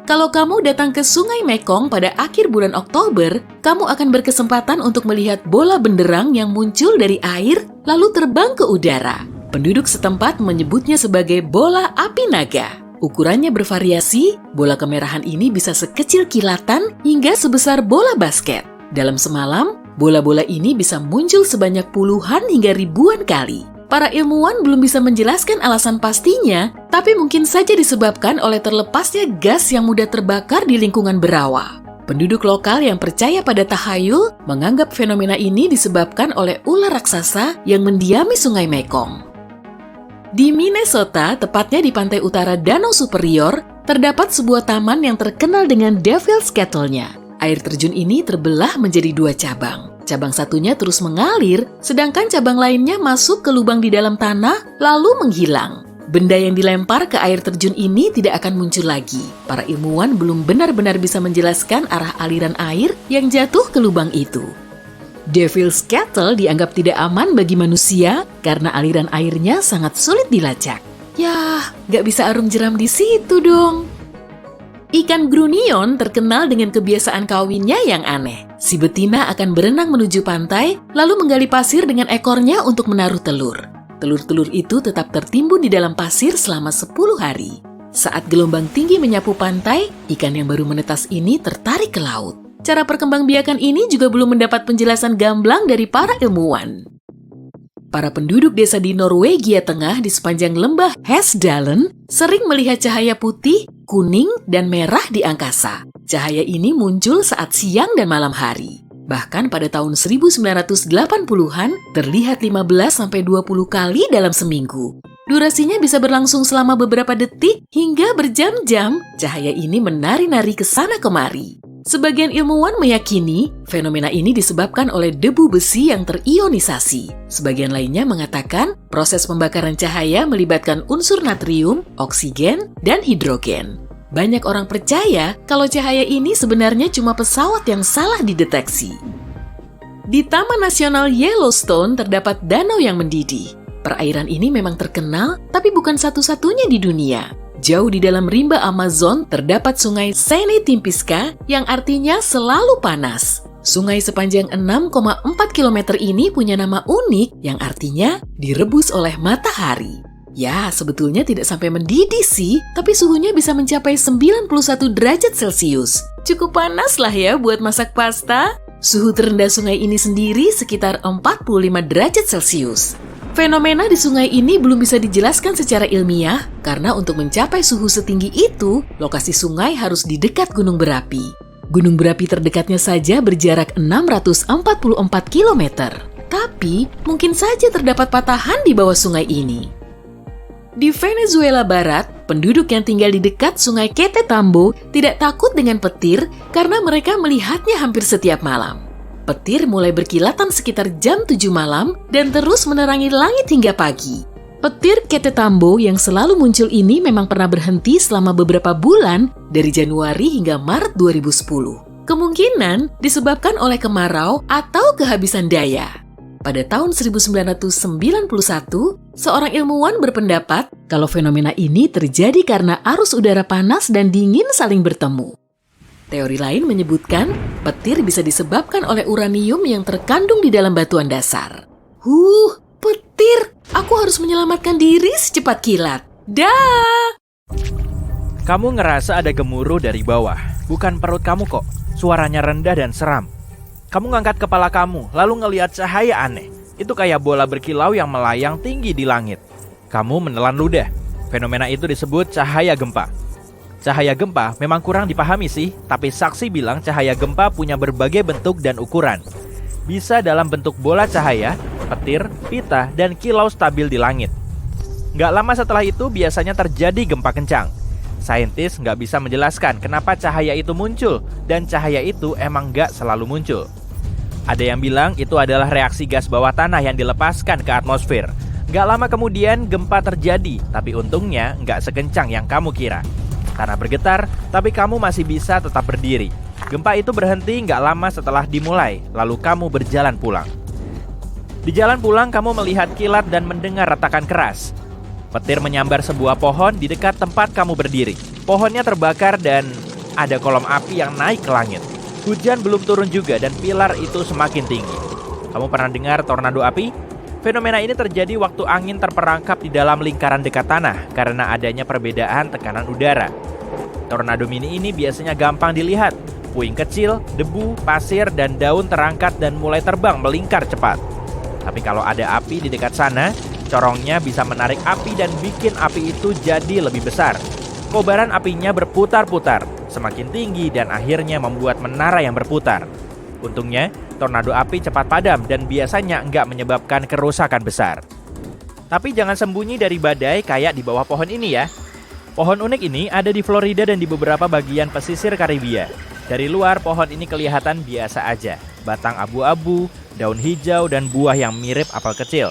Kalau kamu datang ke Sungai Mekong pada akhir bulan Oktober, kamu akan berkesempatan untuk melihat bola benderang yang muncul dari air lalu terbang ke udara. Penduduk setempat menyebutnya sebagai bola api naga. Ukurannya bervariasi, bola kemerahan ini bisa sekecil kilatan hingga sebesar bola basket. Dalam semalam, bola-bola ini bisa muncul sebanyak puluhan hingga ribuan kali. Para ilmuwan belum bisa menjelaskan alasan pastinya, tapi mungkin saja disebabkan oleh terlepasnya gas yang mudah terbakar di lingkungan berawa. Penduduk lokal yang percaya pada tahayul menganggap fenomena ini disebabkan oleh ular raksasa yang mendiami Sungai Mekong. Di Minnesota, tepatnya di pantai utara Danau Superior, terdapat sebuah taman yang terkenal dengan Devil's Kettle-nya. Air terjun ini terbelah menjadi 2 cabang. Cabang satunya terus mengalir, sedangkan cabang lainnya masuk ke lubang di dalam tanah, lalu menghilang. Benda yang dilempar ke air terjun ini tidak akan muncul lagi. Para ilmuwan belum benar-benar bisa menjelaskan arah aliran air yang jatuh ke lubang itu. Devil's Kettle dianggap tidak aman bagi manusia karena aliran airnya sangat sulit dilacak. Yah, gak bisa arum jeram di situ dong. Ikan grunion terkenal dengan kebiasaan kawinnya yang aneh. Si betina akan berenang menuju pantai, lalu menggali pasir dengan ekornya untuk menaruh telur. Telur-telur itu tetap tertimbun di dalam pasir selama 10 hari. Saat gelombang tinggi menyapu pantai, ikan yang baru menetas ini tertarik ke laut. Cara perkembangbiakan ini juga belum mendapat penjelasan gamblang dari para ilmuwan. Para penduduk desa di Norwegia Tengah di sepanjang lembah Hesdalen sering melihat cahaya putih, kuning, dan merah di angkasa. Cahaya ini muncul saat siang dan malam hari. Bahkan pada tahun 1980-an terlihat 15-20 kali dalam seminggu. Durasinya bisa berlangsung selama beberapa detik hingga berjam-jam. Cahaya ini menari-nari ke sana kemari. Sebagian ilmuwan meyakini fenomena ini disebabkan oleh debu besi yang terionisasi. Sebagian lainnya mengatakan proses pembakaran cahaya melibatkan unsur natrium, oksigen, dan hidrogen. Banyak orang percaya kalau cahaya ini sebenarnya cuma pesawat yang salah dideteksi. Di Taman Nasional Yellowstone terdapat danau yang mendidih. Perairan ini memang terkenal, tapi bukan satu-satunya di dunia. Jauh di dalam rimba Amazon terdapat sungai Sene Timpiska yang artinya selalu panas. Sungai sepanjang 6,4 km ini punya nama unik yang artinya direbus oleh matahari. Ya, sebetulnya tidak sampai mendidih sih, tapi suhunya bisa mencapai 91 derajat Celcius. Cukup panas lah ya buat masak pasta. Suhu terendah sungai ini sendiri sekitar 45 derajat Celcius. Fenomena di sungai ini belum bisa dijelaskan secara ilmiah karena untuk mencapai suhu setinggi itu, lokasi sungai harus di dekat gunung berapi. Gunung berapi terdekatnya saja berjarak 644 km. Tapi, mungkin saja terdapat patahan di bawah sungai ini. Di Venezuela Barat, penduduk yang tinggal di dekat sungai Quetetambo tidak takut dengan petir karena mereka melihatnya hampir setiap malam. Petir mulai berkilatan sekitar jam 7 malam dan terus menerangi langit hingga pagi. Petir Quetetambo yang selalu muncul ini memang pernah berhenti selama beberapa bulan dari Januari hingga Maret 2010. Kemungkinan disebabkan oleh kemarau atau kehabisan daya. Pada tahun 1991, seorang ilmuwan berpendapat kalau fenomena ini terjadi karena arus udara panas dan dingin saling bertemu. Teori lain menyebutkan petir bisa disebabkan oleh uranium yang terkandung di dalam batuan dasar. Petir! Aku harus menyelamatkan diri secepat kilat. Dah! Kamu ngerasa ada gemuruh dari bawah. Bukan perut kamu kok. Suaranya rendah dan seram. Kamu ngangkat kepala kamu, lalu ngelihat cahaya aneh. Itu kayak bola berkilau yang melayang tinggi di langit. Kamu menelan ludah. Fenomena itu disebut cahaya gempa. Cahaya gempa memang kurang dipahami sih, tapi saksi bilang cahaya gempa punya berbagai bentuk dan ukuran. Bisa dalam bentuk bola cahaya, petir, pita, dan kilau stabil di langit. Nggak lama setelah itu biasanya terjadi gempa kencang. Saintis nggak bisa menjelaskan kenapa cahaya itu muncul, dan cahaya itu emang nggak selalu muncul. Ada yang bilang itu adalah reaksi gas bawah tanah yang dilepaskan ke atmosfer. Gak lama kemudian gempa terjadi, tapi untungnya nggak sekencang yang kamu kira. Tanah bergetar, tapi kamu masih bisa tetap berdiri. Gempa itu berhenti nggak lama setelah dimulai, lalu kamu berjalan pulang. Di jalan pulang kamu melihat kilat dan mendengar retakan keras. Petir menyambar sebuah pohon di dekat tempat kamu berdiri. Pohonnya terbakar dan ada kolom api yang naik ke langit. Hujan belum turun juga dan pilar itu semakin tinggi. Kamu pernah dengar tornado api? Fenomena ini terjadi waktu angin terperangkap di dalam lingkaran dekat tanah karena adanya perbedaan tekanan udara. Tornado mini ini biasanya gampang dilihat. Puing kecil, debu, pasir, dan daun terangkat dan mulai terbang melingkar cepat. Tapi kalau ada api di dekat sana, corongnya bisa menarik api dan bikin api itu jadi lebih besar. Kobaran apinya berputar-putar, semakin tinggi dan akhirnya membuat menara yang berputar. Untungnya, tornado api cepat padam dan biasanya nggak menyebabkan kerusakan besar. Tapi jangan sembunyi dari badai kayak di bawah pohon ini ya. Pohon unik ini ada di Florida dan di beberapa bagian pesisir Karibia. Dari luar, pohon ini kelihatan biasa aja. Batang abu-abu, daun hijau, dan buah yang mirip apel kecil.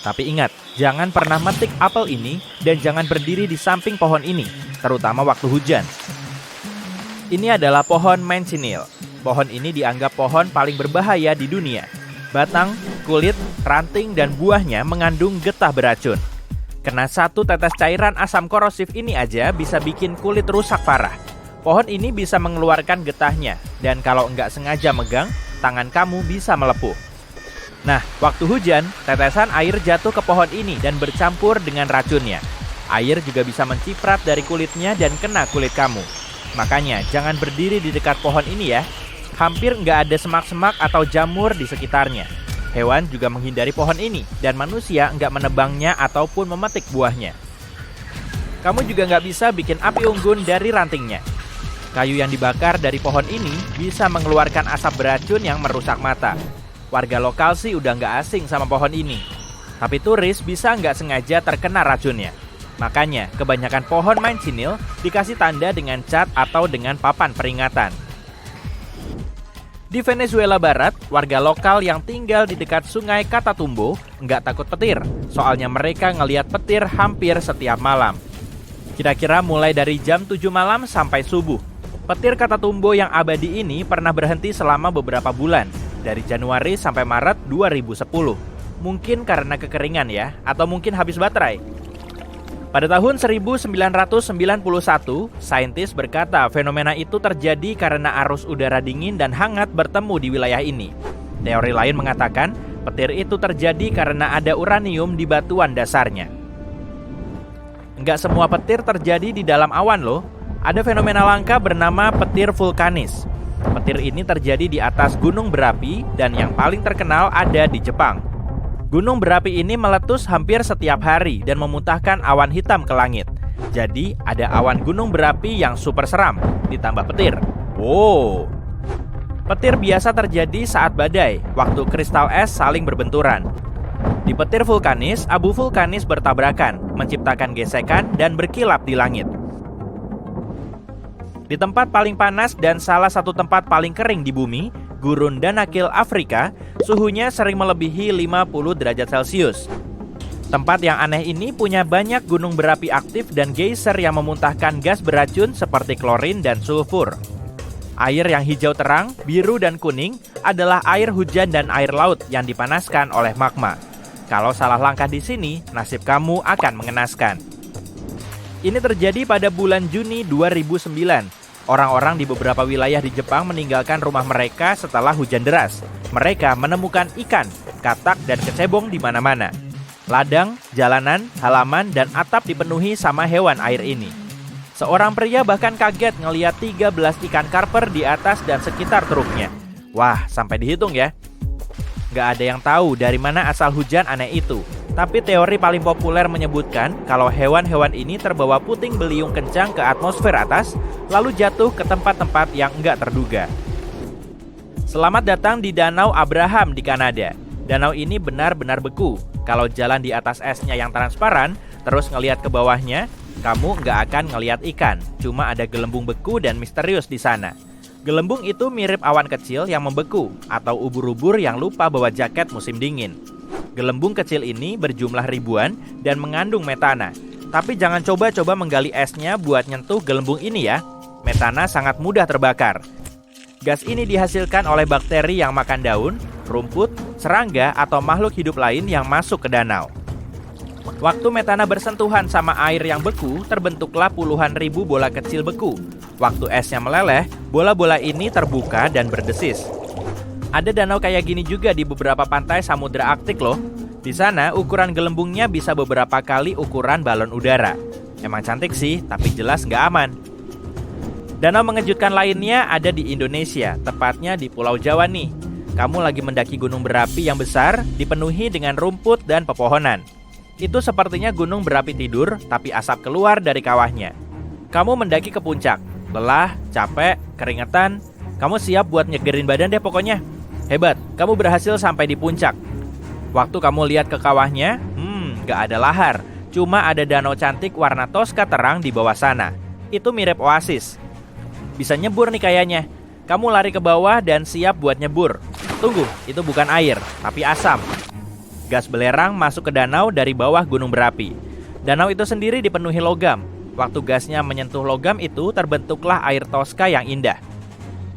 Tapi ingat, jangan pernah metik apel ini dan jangan berdiri di samping pohon ini, terutama waktu hujan. Ini adalah pohon mancinil. Pohon ini dianggap pohon paling berbahaya di dunia. Batang, kulit, ranting, dan buahnya mengandung getah beracun. Kena satu tetes cairan asam korosif ini aja bisa bikin kulit rusak parah. Pohon ini bisa mengeluarkan getahnya, dan kalau nggak sengaja megang, tangan kamu bisa melepuh. Nah, waktu hujan, tetesan air jatuh ke pohon ini dan bercampur dengan racunnya. Air juga bisa menciprat dari kulitnya dan kena kulit kamu. Makanya, jangan berdiri di dekat pohon ini ya. Hampir nggak ada semak-semak atau jamur di sekitarnya. Hewan juga menghindari pohon ini, dan manusia nggak menebangnya ataupun memetik buahnya. Kamu juga nggak bisa bikin api unggun dari rantingnya. Kayu yang dibakar dari pohon ini bisa mengeluarkan asap beracun yang merusak mata. Warga lokal sih udah nggak asing sama pohon ini. Tapi turis bisa nggak sengaja terkena racunnya. Makanya, kebanyakan pohon mancinil dikasih tanda dengan cat atau dengan papan peringatan. Di Venezuela Barat, warga lokal yang tinggal di dekat sungai Catatumbo nggak takut petir, soalnya mereka ngelihat petir hampir setiap malam. Kira-kira mulai dari jam 7 malam sampai subuh. Petir Catatumbo yang abadi ini pernah berhenti selama beberapa bulan, dari Januari sampai Maret 2010. Mungkin karena kekeringan ya, atau mungkin habis baterai. Pada tahun 1991, saintis berkata fenomena itu terjadi karena arus udara dingin dan hangat bertemu di wilayah ini. Teori lain mengatakan petir itu terjadi karena ada uranium di batuan dasarnya. Enggak semua petir terjadi di dalam awan loh. Ada fenomena langka bernama petir vulkanis. Petir ini terjadi di atas gunung berapi dan yang paling terkenal ada di Jepang. Gunung berapi ini meletus hampir setiap hari dan memuntahkan awan hitam ke langit. Jadi ada awan gunung berapi yang super seram, ditambah petir. Wow! Petir biasa terjadi saat badai, waktu kristal es saling berbenturan. Di petir vulkanis, abu vulkanis bertabrakan, menciptakan gesekan dan berkilap di langit. Di tempat paling panas dan salah satu tempat paling kering di bumi, Gurun Danakil, Afrika, suhunya sering melebihi 50 derajat Celcius. Tempat yang aneh ini punya banyak gunung berapi aktif dan geyser yang memuntahkan gas beracun seperti klorin dan sulfur. Air yang hijau terang, biru dan kuning adalah air hujan dan air laut yang dipanaskan oleh magma. Kalau salah langkah di sini, nasib kamu akan mengenaskan. Ini terjadi pada bulan Juni 2009. Orang-orang di beberapa wilayah di Jepang meninggalkan rumah mereka setelah hujan deras. Mereka menemukan ikan, katak, dan kecebong di mana-mana. Ladang, jalanan, halaman, dan atap dipenuhi sama hewan air ini. Seorang pria bahkan kaget ngelihat 13 ikan karper di atas dan sekitar truknya. Wah, sampai dihitung ya. Gak ada yang tahu dari mana asal hujan aneh itu. Tapi teori paling populer menyebutkan kalau hewan-hewan ini terbawa puting beliung kencang ke atmosfer atas, lalu jatuh ke tempat-tempat yang enggak terduga. Selamat datang di Danau Abraham di Kanada. Danau ini benar-benar beku. Kalau jalan di atas esnya yang transparan, terus ngelihat ke bawahnya, kamu nggak akan ngelihat ikan. Cuma ada gelembung beku dan misterius di sana. Gelembung itu mirip awan kecil yang membeku, atau ubur-ubur yang lupa bawa jaket musim dingin. Gelembung kecil ini berjumlah ribuan dan mengandung metana. Tapi jangan coba-coba menggali esnya buat nyentuh gelembung ini ya. Metana sangat mudah terbakar. Gas ini dihasilkan oleh bakteri yang makan daun, rumput, serangga, atau makhluk hidup lain yang masuk ke danau. Waktu metana bersentuhan sama air yang beku, terbentuklah puluhan ribu bola kecil beku. Waktu esnya meleleh, bola-bola ini terbuka dan berdesis. Ada danau kayak gini juga di beberapa pantai Samudra Arktik loh. Di sana, ukuran gelembungnya bisa beberapa kali ukuran balon udara. Emang cantik sih, tapi jelas nggak aman. Danau mengejutkan lainnya ada di Indonesia, tepatnya di Pulau Jawa nih. Kamu lagi mendaki gunung berapi yang besar, dipenuhi dengan rumput dan pepohonan. Itu sepertinya gunung berapi tidur, tapi asap keluar dari kawahnya. Kamu mendaki ke puncak, lelah, capek, keringetan. Kamu siap buat nyegerin badan deh pokoknya. Hebat, kamu berhasil sampai di puncak. Waktu kamu lihat ke kawahnya, gak ada lahar. Cuma ada danau cantik warna toska terang di bawah sana. Itu mirip oasis. Bisa nyebur nih kayaknya. Kamu lari ke bawah dan siap buat nyebur. Tunggu, itu bukan air, tapi asam. Gas belerang masuk ke danau dari bawah gunung berapi. Danau itu sendiri dipenuhi logam. Waktu gasnya menyentuh logam itu, terbentuklah air toska yang indah.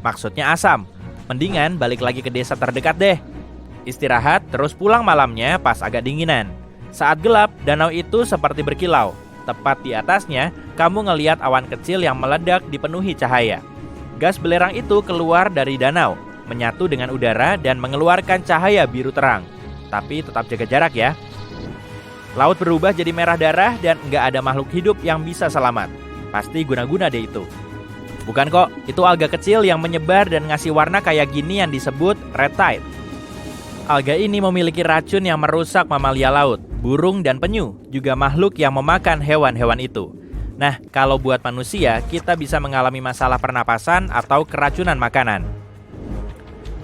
Maksudnya asam. Mendingan balik lagi ke desa terdekat deh. Istirahat, terus pulang malamnya pas agak dinginan. Saat gelap, danau itu seperti berkilau. Tepat di atasnya, kamu ngelihat awan kecil yang meledak dipenuhi cahaya. Gas belerang itu keluar dari danau, menyatu dengan udara dan mengeluarkan cahaya biru terang. Tapi tetap jaga jarak ya. Laut berubah jadi merah darah dan nggak ada makhluk hidup yang bisa selamat. Pasti guna-guna deh itu. Bukan kok, itu alga kecil yang menyebar dan ngasih warna kayak gini yang disebut red tide. Alga ini memiliki racun yang merusak mamalia laut, burung dan penyu, juga makhluk yang memakan hewan-hewan itu. Nah, kalau buat manusia, kita bisa mengalami masalah pernapasan atau keracunan makanan.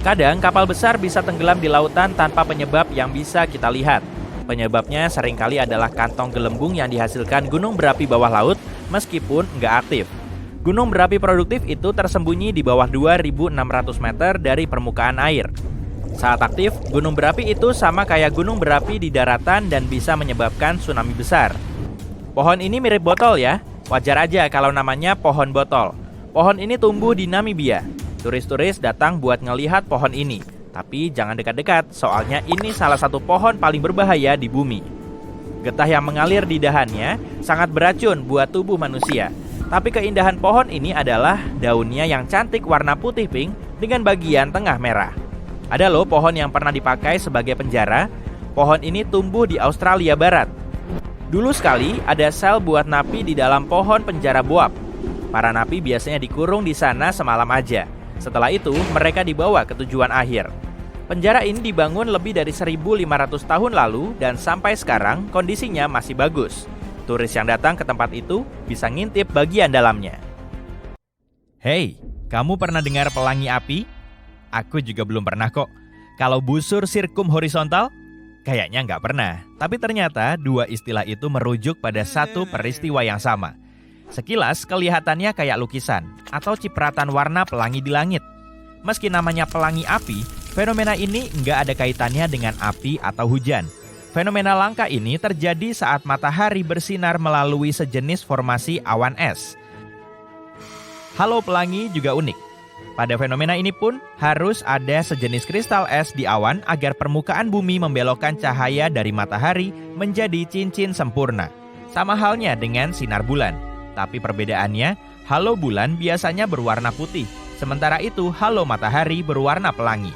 Kadang kapal besar bisa tenggelam di lautan tanpa penyebab yang bisa kita lihat. Penyebabnya seringkali adalah kantong gelembung yang dihasilkan gunung berapi bawah laut meskipun nggak aktif. Gunung berapi produktif itu tersembunyi di bawah 2.600 meter dari permukaan air. Saat aktif, gunung berapi itu sama kayak gunung berapi di daratan dan bisa menyebabkan tsunami besar. Pohon ini mirip botol ya, wajar aja kalau namanya pohon botol. Pohon ini tumbuh di Namibia. Turis-turis datang buat ngelihat pohon ini. Tapi jangan dekat-dekat, soalnya ini salah satu pohon paling berbahaya di bumi. Getah yang mengalir di dahannya sangat beracun buat tubuh manusia. Tapi keindahan pohon ini adalah daunnya yang cantik warna putih pink dengan bagian tengah merah. Ada loh pohon yang pernah dipakai sebagai penjara. Pohon ini tumbuh di Australia Barat. Dulu sekali ada sel buat napi di dalam pohon penjara boab. Para napi biasanya dikurung di sana semalam aja. Setelah itu, mereka dibawa ke tujuan akhir. Penjara ini dibangun lebih dari 1.500 tahun lalu dan sampai sekarang kondisinya masih bagus. Turis yang datang ke tempat itu bisa ngintip bagian dalamnya. Hey, kamu pernah dengar pelangi api? Aku juga belum pernah kok. Kalau busur sirkum horizontal? Kayaknya nggak pernah. Tapi ternyata dua istilah itu merujuk pada satu peristiwa yang sama. Sekilas kelihatannya kayak lukisan atau cipratan warna pelangi di langit. Meski namanya pelangi api, fenomena ini nggak ada kaitannya dengan api atau hujan. Fenomena langka ini terjadi saat matahari bersinar melalui sejenis formasi awan es. Halo pelangi juga unik. Pada fenomena ini pun harus ada sejenis kristal es di awan agar permukaan bumi membelokkan cahaya dari matahari menjadi cincin sempurna. Sama halnya dengan sinar bulan. Tapi perbedaannya, halo bulan biasanya berwarna putih, sementara itu halo matahari berwarna pelangi.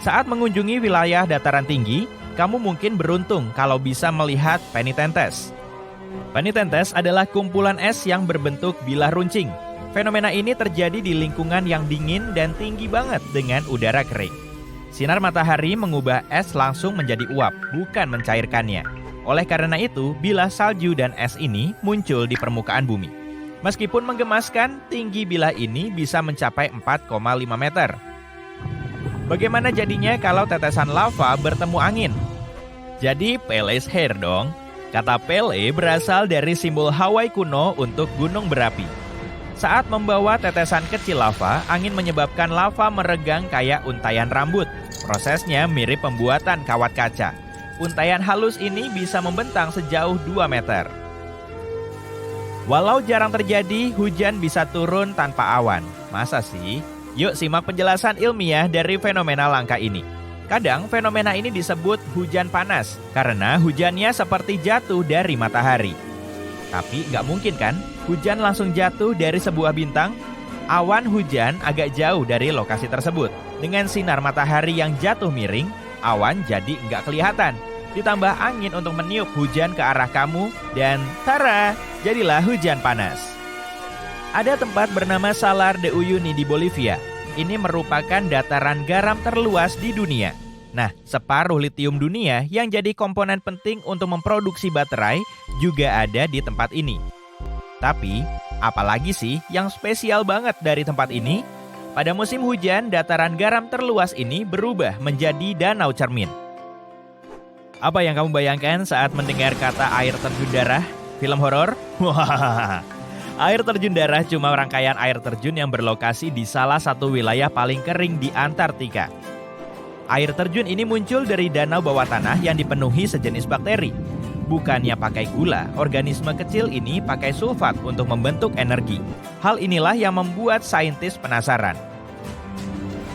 Saat mengunjungi wilayah dataran tinggi, kamu mungkin beruntung kalau bisa melihat penitentes. Penitentes adalah kumpulan es yang berbentuk bilah runcing. Fenomena ini terjadi di lingkungan yang dingin dan tinggi banget dengan udara kering. Sinar matahari mengubah es langsung menjadi uap, bukan mencairkannya. Oleh karena itu, bilah salju dan es ini muncul di permukaan bumi. Meskipun menggemaskan, tinggi bilah ini bisa mencapai 4,5 meter. Bagaimana jadinya kalau tetesan lava bertemu angin? Jadi Pele's Hair dong. Kata Pele berasal dari simbol Hawaii kuno untuk gunung berapi. Saat membawa tetesan kecil lava, angin menyebabkan lava meregang kayak untayan rambut. Prosesnya mirip pembuatan kawat kaca. Untayan halus ini bisa membentang sejauh 2 meter. Walau jarang terjadi, hujan bisa turun tanpa awan. Masa sih? Yuk simak penjelasan ilmiah dari fenomena langka ini. Kadang fenomena ini disebut hujan panas karena hujannya seperti jatuh dari matahari. Tapi nggak mungkin kan, hujan langsung jatuh dari sebuah bintang? Awan hujan agak jauh dari lokasi tersebut. Dengan sinar matahari yang jatuh miring, awan jadi nggak kelihatan. Ditambah angin untuk meniup hujan ke arah kamu, dan tara, jadilah hujan panas. Ada tempat bernama Salar de Uyuni di Bolivia. Ini merupakan dataran garam terluas di dunia. Nah, separuh litium dunia yang jadi komponen penting untuk memproduksi baterai juga ada di tempat ini. Tapi, apalagi sih yang spesial banget dari tempat ini? Pada musim hujan, dataran garam terluas ini berubah menjadi danau cermin. Apa yang kamu bayangkan saat mendengar kata air terjun darah? Film horor? Wah, air terjun darah cuma rangkaian air terjun yang berlokasi di salah satu wilayah paling kering di Antartika. Air terjun ini muncul dari danau bawah tanah yang dipenuhi sejenis bakteri. Bukannya pakai gula, organisme kecil ini pakai sulfat untuk membentuk energi. Hal inilah yang membuat saintis penasaran.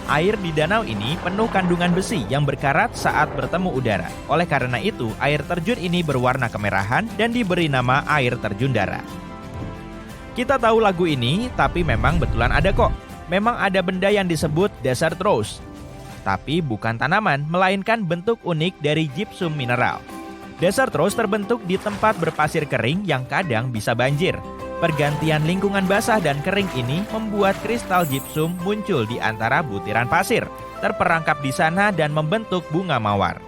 Air di danau ini penuh kandungan besi yang berkarat saat bertemu udara. Oleh karena itu, air terjun ini berwarna kemerahan dan diberi nama air terjun darah. Kita tahu lagu ini, tapi memang betulan ada kok. Memang ada benda yang disebut desert rose. Tapi bukan tanaman, melainkan bentuk unik dari gypsum mineral. Desert rose terbentuk di tempat berpasir kering yang kadang bisa banjir. Pergantian lingkungan basah dan kering ini membuat kristal gypsum muncul di antara butiran pasir, terperangkap di sana dan membentuk bunga mawar.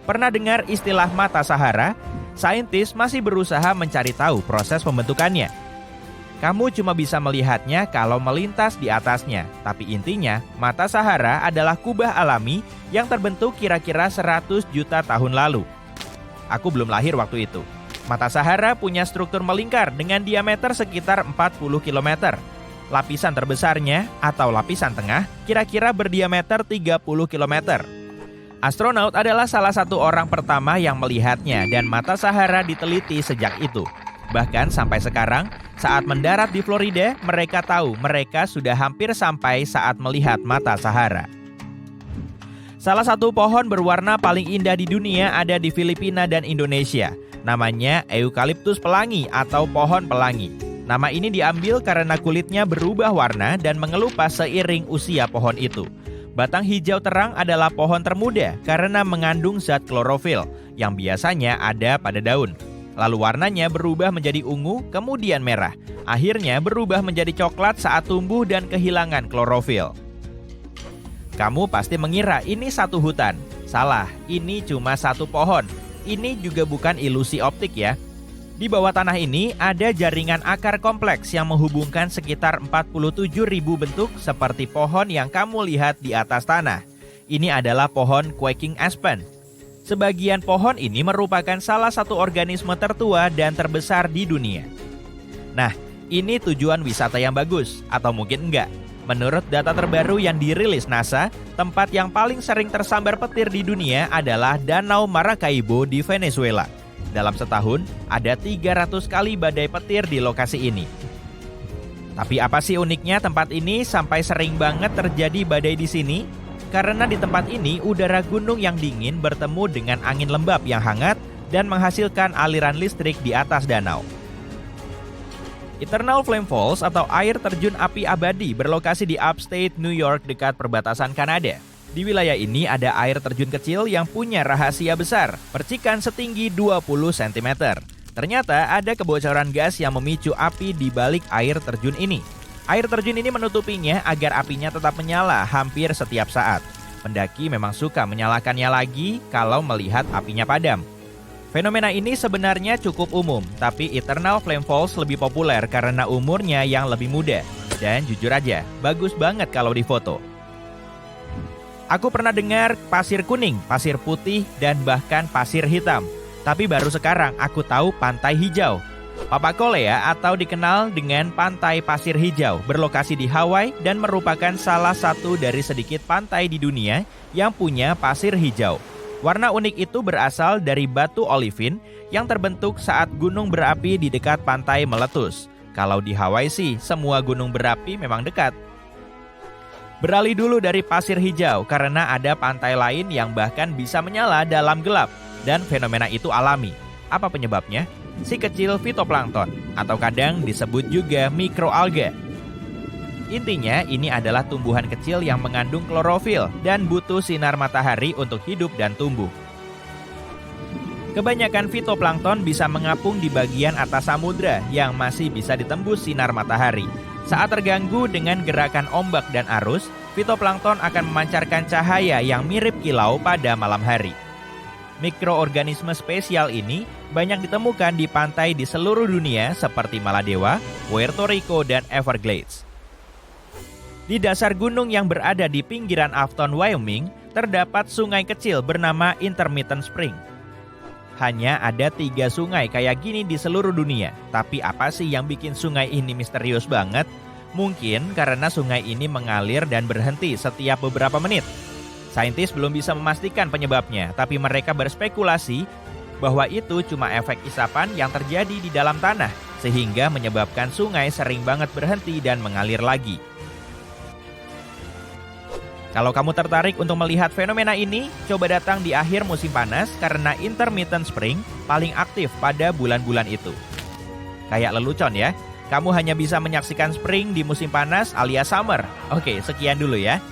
Pernah dengar istilah mata Sahara? Saintis masih berusaha mencari tahu proses pembentukannya. Kamu cuma bisa melihatnya kalau melintas di atasnya, tapi intinya mata Sahara adalah kubah alami yang terbentuk kira-kira 100 juta tahun lalu. Aku belum lahir waktu itu. Mata Sahara punya struktur melingkar dengan diameter sekitar 40 km. Lapisan terbesarnya atau lapisan tengah kira-kira berdiameter 30 km. Astronaut adalah salah satu orang pertama yang melihatnya dan mata Sahara diteliti sejak itu. Bahkan sampai sekarang, saat mendarat di Florida, mereka tahu mereka sudah hampir sampai saat melihat mata Sahara. Salah satu pohon berwarna paling indah di dunia ada di Filipina dan Indonesia. Namanya Eucalyptus pelangi atau pohon pelangi. Nama ini diambil karena kulitnya berubah warna dan mengelupas seiring usia pohon itu. Batang hijau terang adalah pohon termuda karena mengandung zat klorofil yang biasanya ada pada daun. Lalu warnanya berubah menjadi ungu, kemudian merah. Akhirnya berubah menjadi coklat saat tumbuh dan kehilangan klorofil. Kamu pasti mengira ini satu hutan. Salah, ini cuma satu pohon. Ini juga bukan ilusi optik ya. Di bawah tanah ini ada jaringan akar kompleks yang menghubungkan sekitar 47.000 bentuk seperti pohon yang kamu lihat di atas tanah. Ini adalah pohon quaking aspen. Sebagian pohon ini merupakan salah satu organisme tertua dan terbesar di dunia. Nah, ini tujuan wisata yang bagus, atau mungkin enggak. Menurut data terbaru yang dirilis NASA, tempat yang paling sering tersambar petir di dunia adalah Danau Maracaibo di Venezuela. Dalam setahun, ada 300 kali badai petir di lokasi ini. Tapi apa sih uniknya tempat ini sampai sering banget terjadi badai di sini? Karena di tempat ini udara gunung yang dingin bertemu dengan angin lembab yang hangat dan menghasilkan aliran listrik di atas danau. Eternal Flame Falls atau air terjun api abadi berlokasi di upstate New York dekat perbatasan Kanada. Di wilayah ini ada air terjun kecil yang punya rahasia besar, percikan setinggi 20 cm. Ternyata ada kebocoran gas yang memicu api di balik air terjun ini. Air terjun ini menutupinya agar apinya tetap menyala hampir setiap saat. Pendaki memang suka menyalakannya lagi kalau melihat apinya padam. Fenomena ini sebenarnya cukup umum, tapi Eternal Flame Falls lebih populer karena umurnya yang lebih muda. Dan jujur aja, bagus banget kalau difoto. Aku pernah dengar pasir kuning, pasir putih, dan bahkan pasir hitam. Tapi baru sekarang aku tahu pantai hijau. Papakolea atau dikenal dengan Pantai Pasir Hijau berlokasi di Hawaii dan merupakan salah satu dari sedikit pantai di dunia yang punya pasir hijau. Warna unik itu berasal dari batu olivin yang terbentuk saat gunung berapi di dekat pantai meletus. Kalau di Hawaii sih, semua gunung berapi memang dekat. Beralih dulu dari pasir hijau karena ada pantai lain yang bahkan bisa menyala dalam gelap dan fenomena itu alami. Apa penyebabnya? Si kecil fitoplankton atau kadang disebut juga mikroalga. Intinya ini adalah tumbuhan kecil yang mengandung klorofil dan butuh sinar matahari untuk hidup dan tumbuh. Kebanyakan fitoplankton bisa mengapung di bagian atas samudra yang masih bisa ditembus sinar matahari. Saat terganggu dengan gerakan ombak dan arus, fitoplankton akan memancarkan cahaya yang mirip kilau pada malam hari. Mikroorganisme spesial ini banyak ditemukan di pantai di seluruh dunia seperti Maladewa, Puerto Rico, dan Everglades. Di dasar gunung yang berada di pinggiran Afton, Wyoming, terdapat sungai kecil bernama Intermittent Spring. Hanya ada 3 sungai kayak gini di seluruh dunia. Tapi apa sih yang bikin sungai ini misterius banget? Mungkin karena sungai ini mengalir dan berhenti setiap beberapa menit. Saintis belum bisa memastikan penyebabnya, tapi mereka berspekulasi bahwa itu cuma efek isapan yang terjadi di dalam tanah, sehingga menyebabkan sungai sering banget berhenti dan mengalir lagi. Kalau kamu tertarik untuk melihat fenomena ini, coba datang di akhir musim panas karena intermittent spring paling aktif pada bulan-bulan itu. Kayak lelucon ya, kamu hanya bisa menyaksikan spring di musim panas alias summer. Oke, sekian dulu ya.